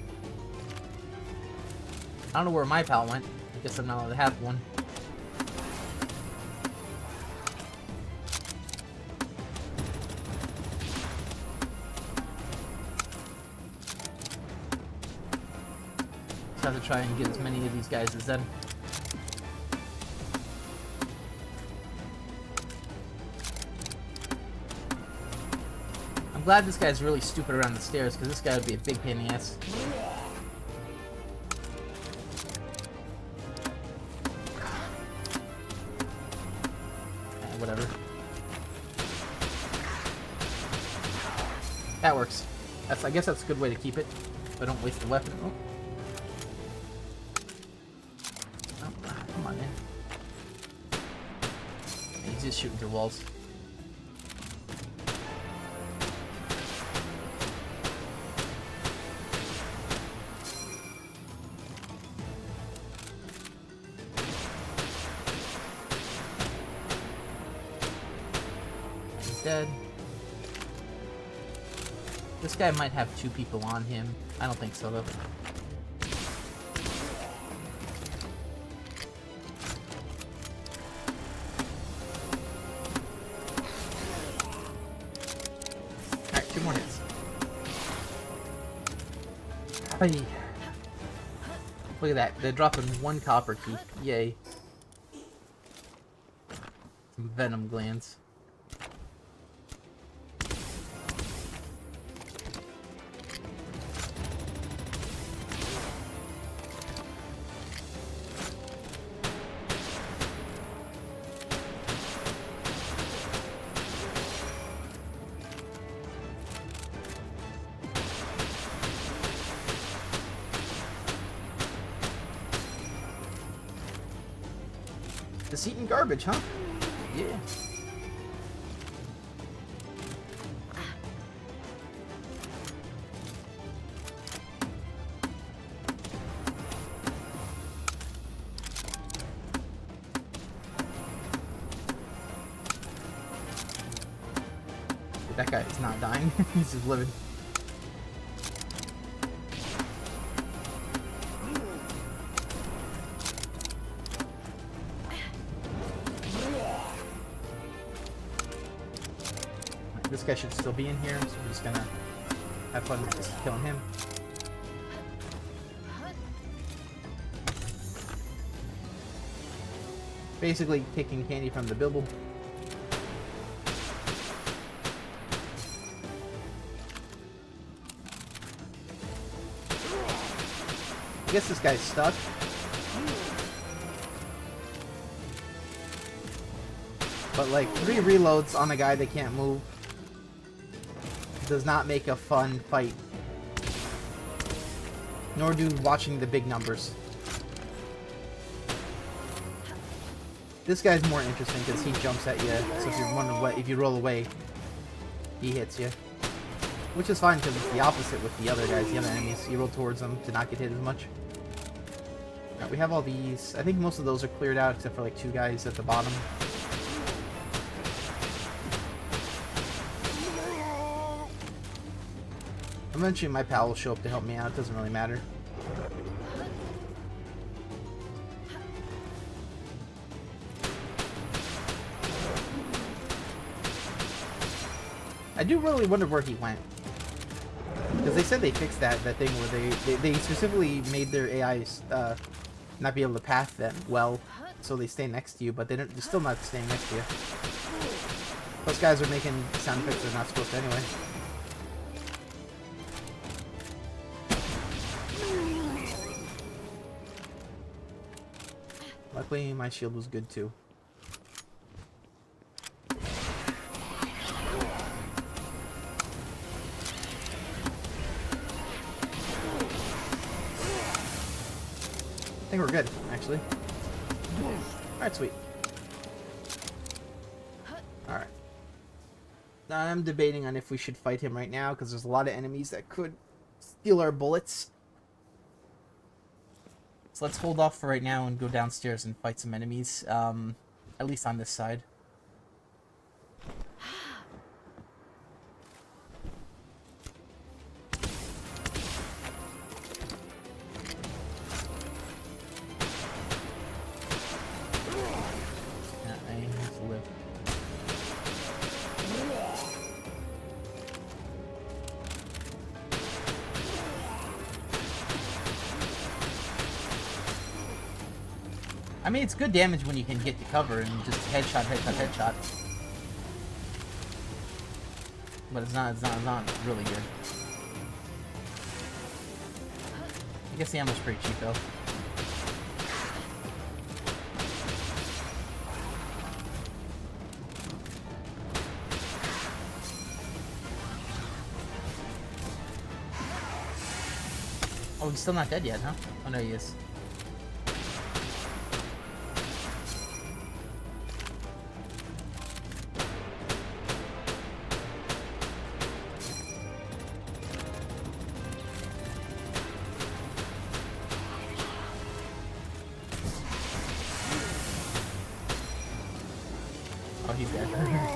I don't know where my pal went. I guess I'm not allowed to have one. Just have to try and get as many of these guys as then. I'm glad this guy's really stupid around the stairs, because this guy would be a big pain in the ass. Whatever. That works. I guess that's a good way to keep it, so I don't waste the weapon. Oh. Oh, come on, man. He's just shooting through walls. Dead. This guy might have 2 people on him. I don't think so, though. Alright, 2 more hits. Hey. Look at that. They're dropping 1 copper key. Yay. Some venom glands. Just eating garbage, huh? Yeah. That guy is not dying. He's just living. This guy should still be in here, so we're just gonna have fun with just killing him. Basically taking candy from the bibble. I guess this guy's stuck. But like 3 reloads on a guy that can't move does not make a fun fight. Nor do watching the big numbers. This guy's more interesting because he jumps at you, so if you roll away, he hits you. Which is fine because it's the opposite with the other guys, the other enemies. You roll towards them to not get hit as much. Right, we have all these. I think most of those are cleared out except for like 2 guys at the bottom. Eventually my pal will show up to help me out, it doesn't really matter. I do really wonder where he went. Because they said they fixed that thing where they specifically made their AIs not be able to path them well, so they stay next to you, but they're still not staying next to you. Those guys are making sound effects they're not supposed to anyway. Luckily, my shield was good too. I think we're good, actually. Alright, sweet. Alright. I'm debating on if we should fight him right now, because there's a lot of enemies that could steal our bullets. So let's hold off for right now and go downstairs and fight some enemies. At least on this side. I mean, it's good damage when you can get to cover and just headshot, headshot, headshot. But it's not really good. I guess the ammo's pretty cheap though. Oh, he's still not dead yet, huh? Oh no, he is. Oh, he's dead.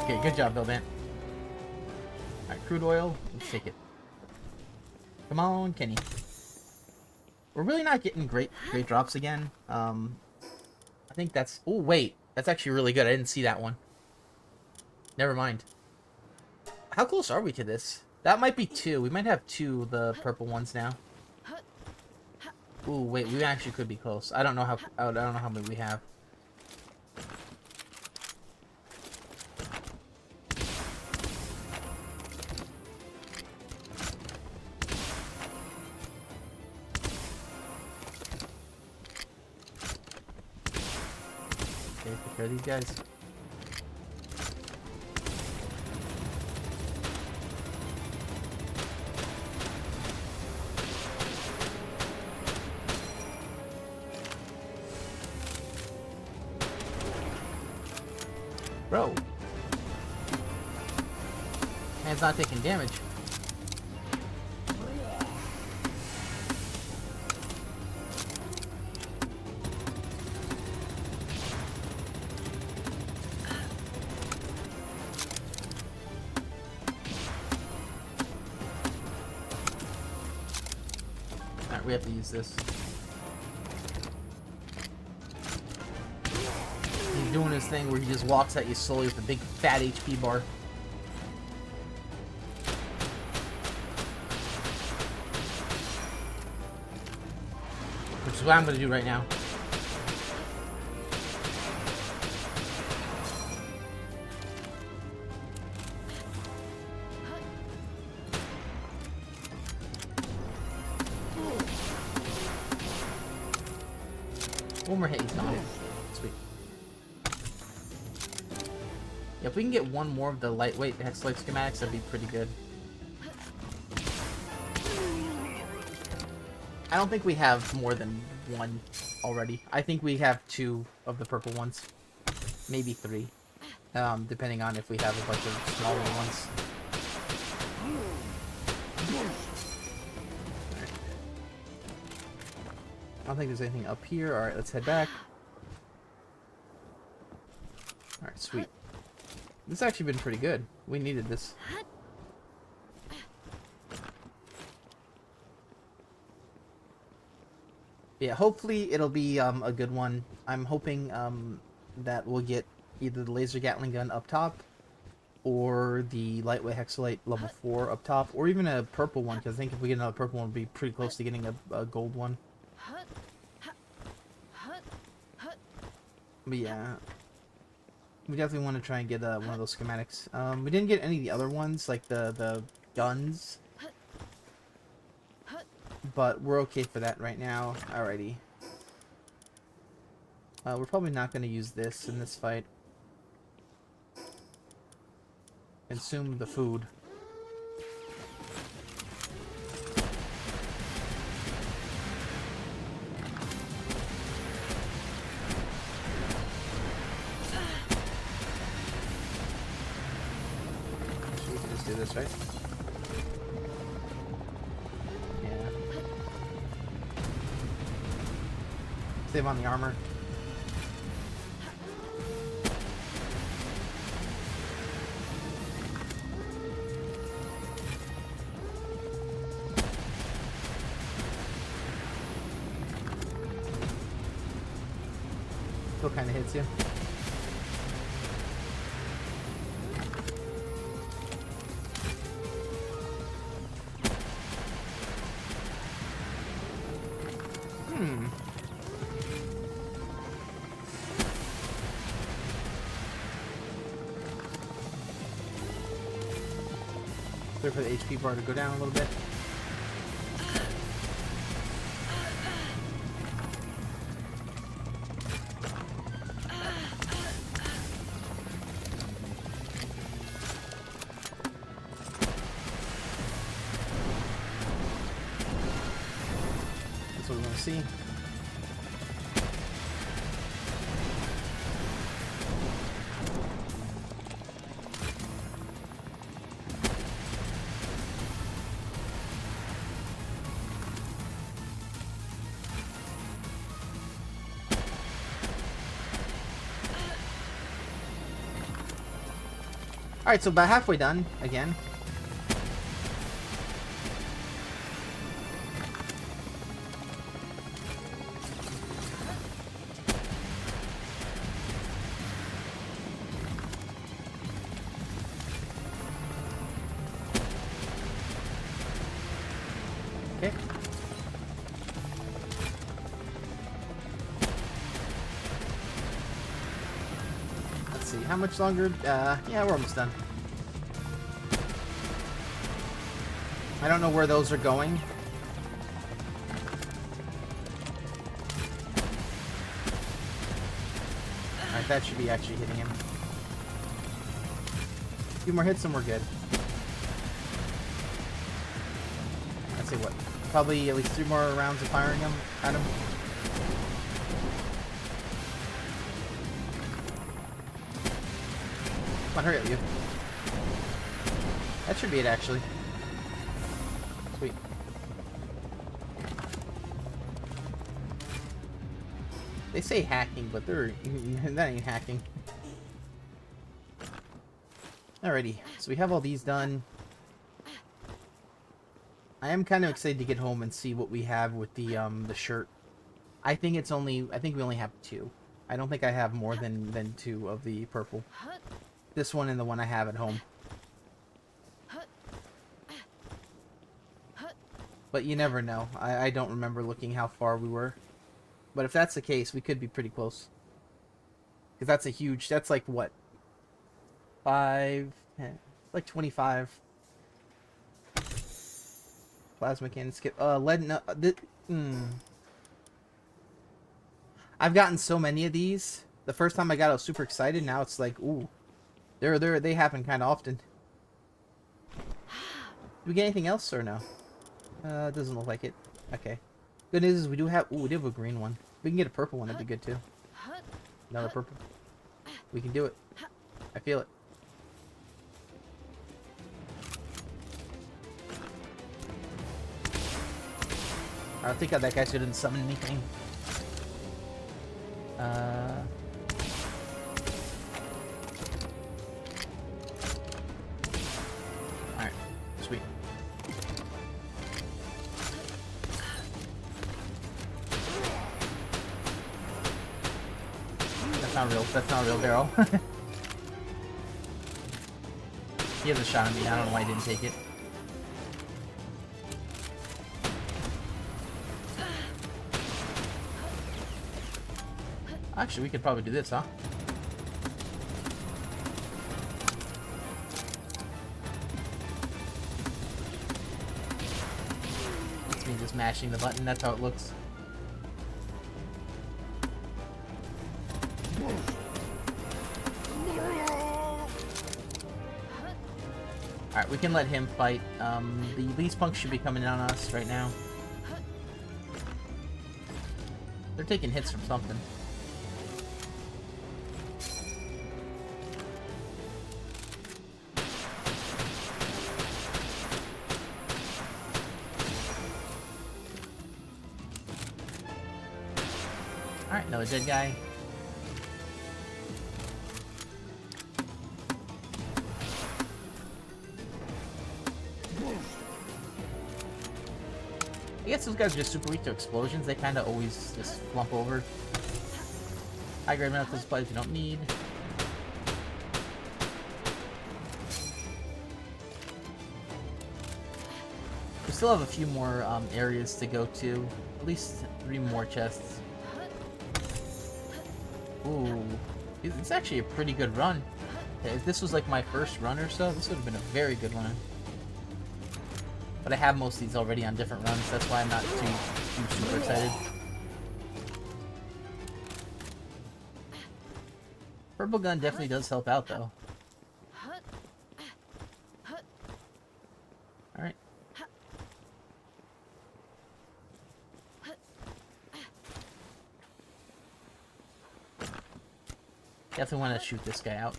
Okay, good job, Bill Bant. Alright, crude oil. Let's take it. Come on, Kenny. We're really not getting great drops again. I think that's... Oh, wait. That's actually really good. I didn't see that one. Never mind. How close are we to this? That might be 2. We might have 2 of the purple ones now. Ooh, wait. We actually could be close. I don't know how... I don't know how many we have. Okay, take care of these guys. Bro. Man's not taking damage. Alright, we have to use this. He's doing his thing where he just walks at you slowly with a big fat HP bar. Which is what I'm going to do right now. One more hit, he's gone. Sweet. Yeah, if we can get one more of the lightweight Hexalite schematics, that'd be pretty good. I don't think we have more than 1 already. I think we have 2 of the purple ones. Maybe 3. Depending on if we have a bunch of smaller ones. I don't think there's anything up here. Alright, let's head back. Alright, sweet. This has actually been pretty good. We needed this. Yeah, hopefully it'll be a good one. I'm hoping that we'll get either the laser Gatling gun up top, or the lightweight Hexalite level 4 up top, or even a purple one, because I think if we get another purple one, we'll be pretty close to getting a gold one. But yeah, we definitely want to try and get one of those schematics. We didn't get any of the other ones, like the guns, but we're okay for that right now. Alrighty. We're probably not going to use this in this fight. Consume the food. We can just do this, right? Yeah. Save on the armor. Still kind of hits you. Wait for the HP bar to go down a little bit. That's what we want to see. Alright, so about halfway done, again. Okay. Let's see, how much longer? Yeah, we're almost done. I don't know where those are going. Alright, that should be actually hitting him. A few more hits and we're good. I'd say what? Probably at least 3 more rounds of firing him at him. Come on, hurry up, you. That should be it, actually. Sweet. They say hacking, but that ain't hacking. Alrighty, so we have all these done. I am kind of excited to get home and see what we have with the shirt. I think we only have 2. I don't think I have more than 2 of the purple. This one and the one I have at home. But you never know. I don't remember looking how far we were. But if that's the case, we could be pretty close. Because that's a huge... That's like, what? 5... Like 25. Plasma cannon skip. Lead... No, I've gotten so many of these. The first time I got, I was super excited. Now it's like, ooh. They happen kind of often. Did we get anything else or no? It doesn't look like it. Okay. Good news is we do have... Ooh, we do have a green one. We can get a purple one. That'd be good, too. Another purple. We can do it. I feel it. I don't think that guy didn't summon anything. Alright. Sweet. That's not real barrel. He has a shot at me. I don't know why he didn't take it. Actually, we could probably do this, huh? It's me just mashing the button. That's how it looks. Alright, we can let him fight. The least punk should be coming on us right now. They're taking hits from something. Alright, another dead guy. I guess those guys are just super weak to explosions. They kind of always just flump over. High grade medical supplies you don't need. We still have a few more areas to go to. At least 3 more chests. Ooh, it's actually a pretty good run. If this was like my first run or so, this would have been a very good run. But I have most of these already on different runs, that's why I'm not too super excited. Purple gun definitely does help out though. Alright. Definitely want to shoot this guy out.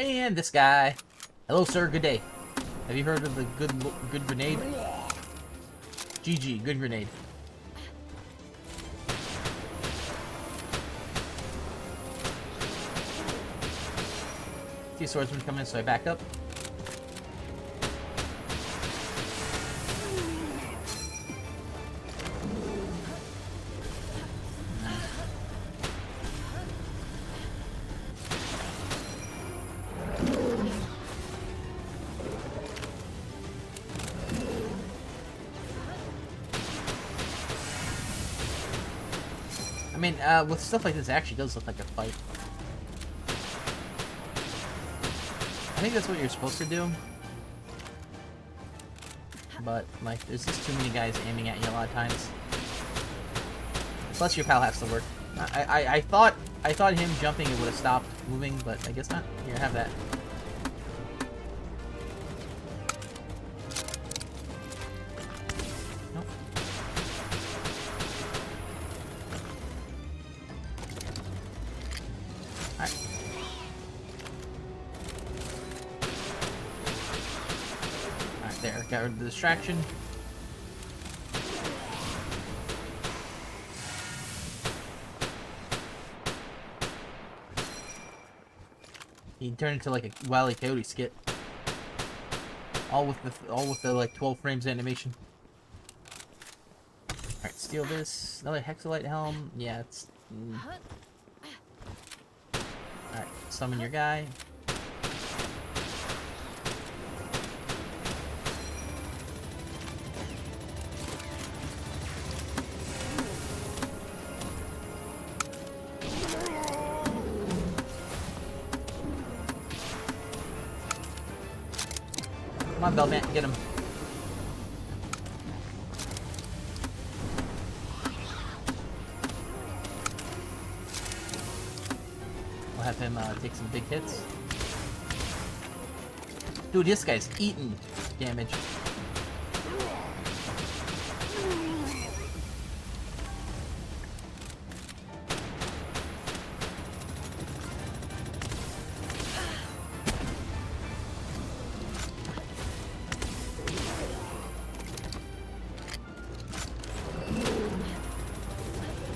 And this guy. Hello, sir. Good day. Have you heard of the good grenade? GG. Good grenade. See swordsman coming, so I back up. I mean, with stuff like this, it actually does look like a fight. I think that's what you're supposed to do. But, like, there's just too many guys aiming at you a lot of times. Plus your pal has to work. I thought him jumping it would have stopped moving, but I guess not. Here, have that. Nope. Alright. Alright, there. Got rid of the distraction. He turned into like a Wile E. Coyote skit. All with the like 12 frames animation. Alright, steal this. Another Hexalite helm. Yeah, it's... Alright, summon your guy. Come on, Bellman, get him. We'll have him take some big hits. Dude, this guy's eating damage.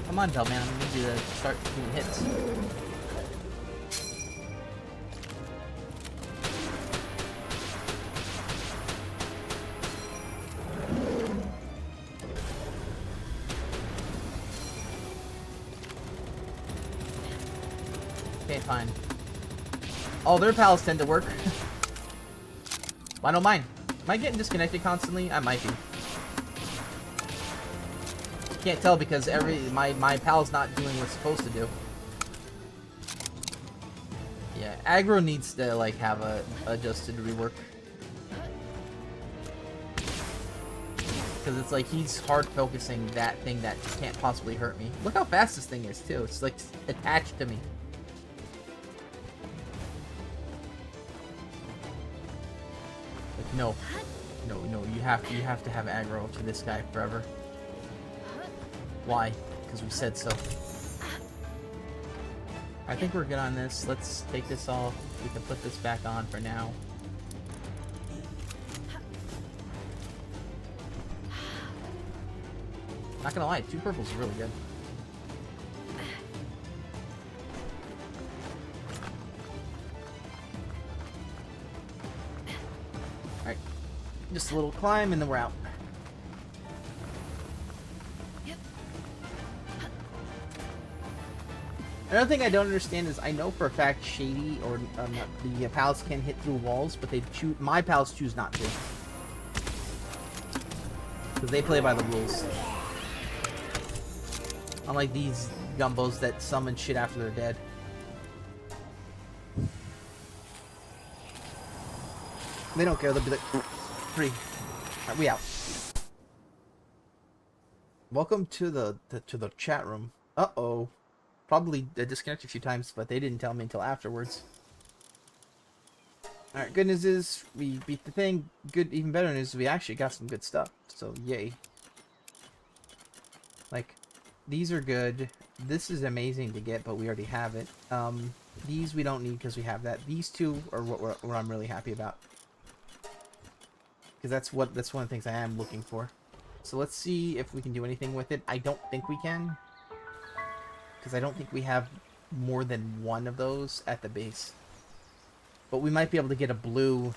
Come on, Bellman, I'm gonna need you to start doing hits. Okay, fine. Oh, their pals tend to work. I don't mind. Am I getting disconnected constantly? I might be. Can't tell because my pal's not doing what's supposed to do. Yeah, aggro needs to like have a adjusted rework. Because it's like he's hard focusing that thing that can't possibly hurt me. Look how fast this thing is too. It's like attached to me. No. No, no, you have to have aggro to this guy forever. Why? Because we said so. I think we're good on this. Let's take this off. We can put this back on for now. Not gonna lie, 2 purples is really good. Alright. Just a little climb and then we're out. Another thing I don't understand is I know for a fact Shady or the pals can hit through walls, but they choose. My pals choose not to because they play by the rules. Unlike these gumbos that summon shit after they're dead. They don't care. They'll be like, free. Alright, we out. Welcome to the chat room. Uh-oh. Probably disconnected a few times, but they didn't tell me until afterwards. Alright, good news is we beat the thing. Good, even better news is we actually got some good stuff. So, yay. Like, these are good. This is amazing to get, but we already have it. These we don't need because we have that. These 2 are what I'm really happy about. Because that's one of the things I am looking for. So let's see if we can do anything with it. I don't think we can. Because I don't think we have more than 1 of those at the base. But we might be able to get a blue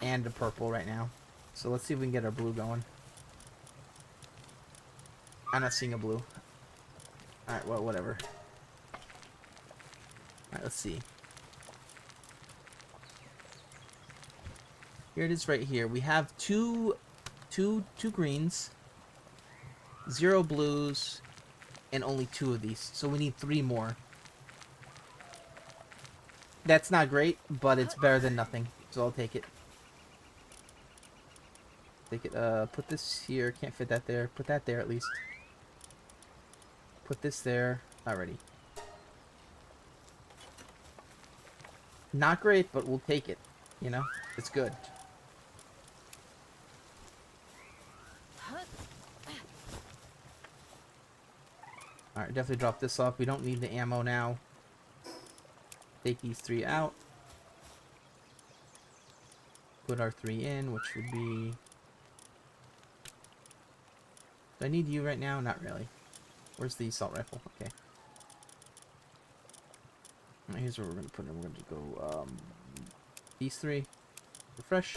and a purple right now. So let's see if we can get our blue going. I'm not seeing a blue. Alright, well, whatever. Alright, let's see. Here it is right here. We have two greens, 0 blues, and only 2 of these. So we need 3 more. That's not great, but it's better than nothing. So I'll take it. Take it, put this here. Can't fit that there. Put that there at least. Put this there. Alrighty. Not great, but we'll take it. You know? It's good. Alright, definitely drop this off. We don't need the ammo now. Take these 3 out. Put our 3 in, which would be... Do I need you right now? Not really. Where's the assault rifle? Okay. Right, here's where we're going to put it. We're going to go, these 3. Refresh.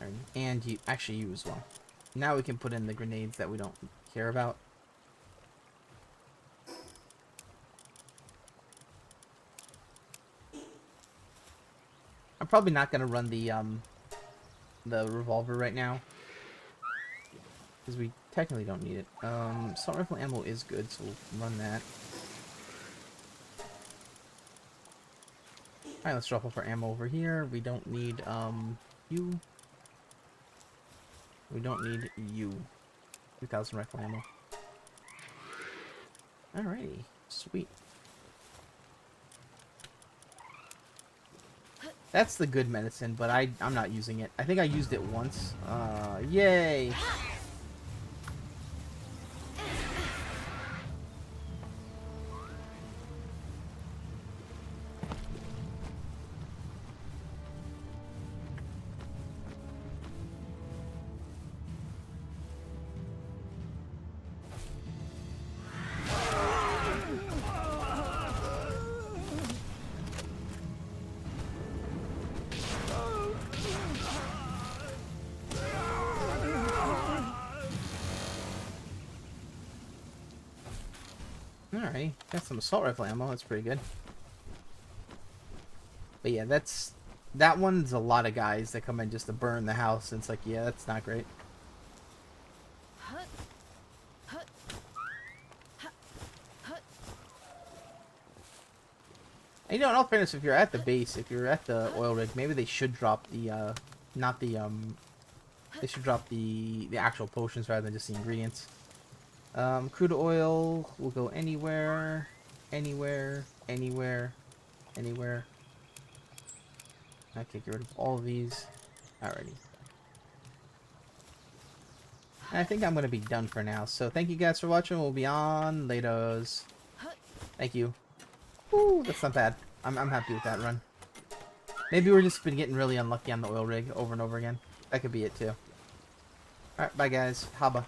Alright, and you, actually you as well. Now we can put in the grenades that we don't care about. I'm probably not going to run the revolver right now. Because we technically don't need it. Assault rifle ammo is good, so we'll run that. Alright, let's drop off our ammo over here. We don't need, you. We don't need you. 2,000 rifle ammo. Alrighty. Sweet. That's the good medicine, but I'm not using it. I think I used it once. Yay! Alright, got some assault rifle ammo, that's pretty good. But yeah, that one's a lot of guys that come in just to burn the house, and it's like, yeah, that's not great. And you know, in all fairness, if you're at the base, if you're at the oil rig, maybe they should drop the, not the, they should drop the actual potions rather than just the ingredients. Crude oil will go anywhere, anywhere, anywhere, anywhere. Okay, get rid of all of these. Alrighty. I think I'm going to be done for now. So thank you guys for watching. We'll be on laters. Thank you. Woo, that's not bad. I'm happy with that run. Maybe we're just been getting really unlucky on the oil rig over and over again. That could be it too. Alright, bye guys. Haba.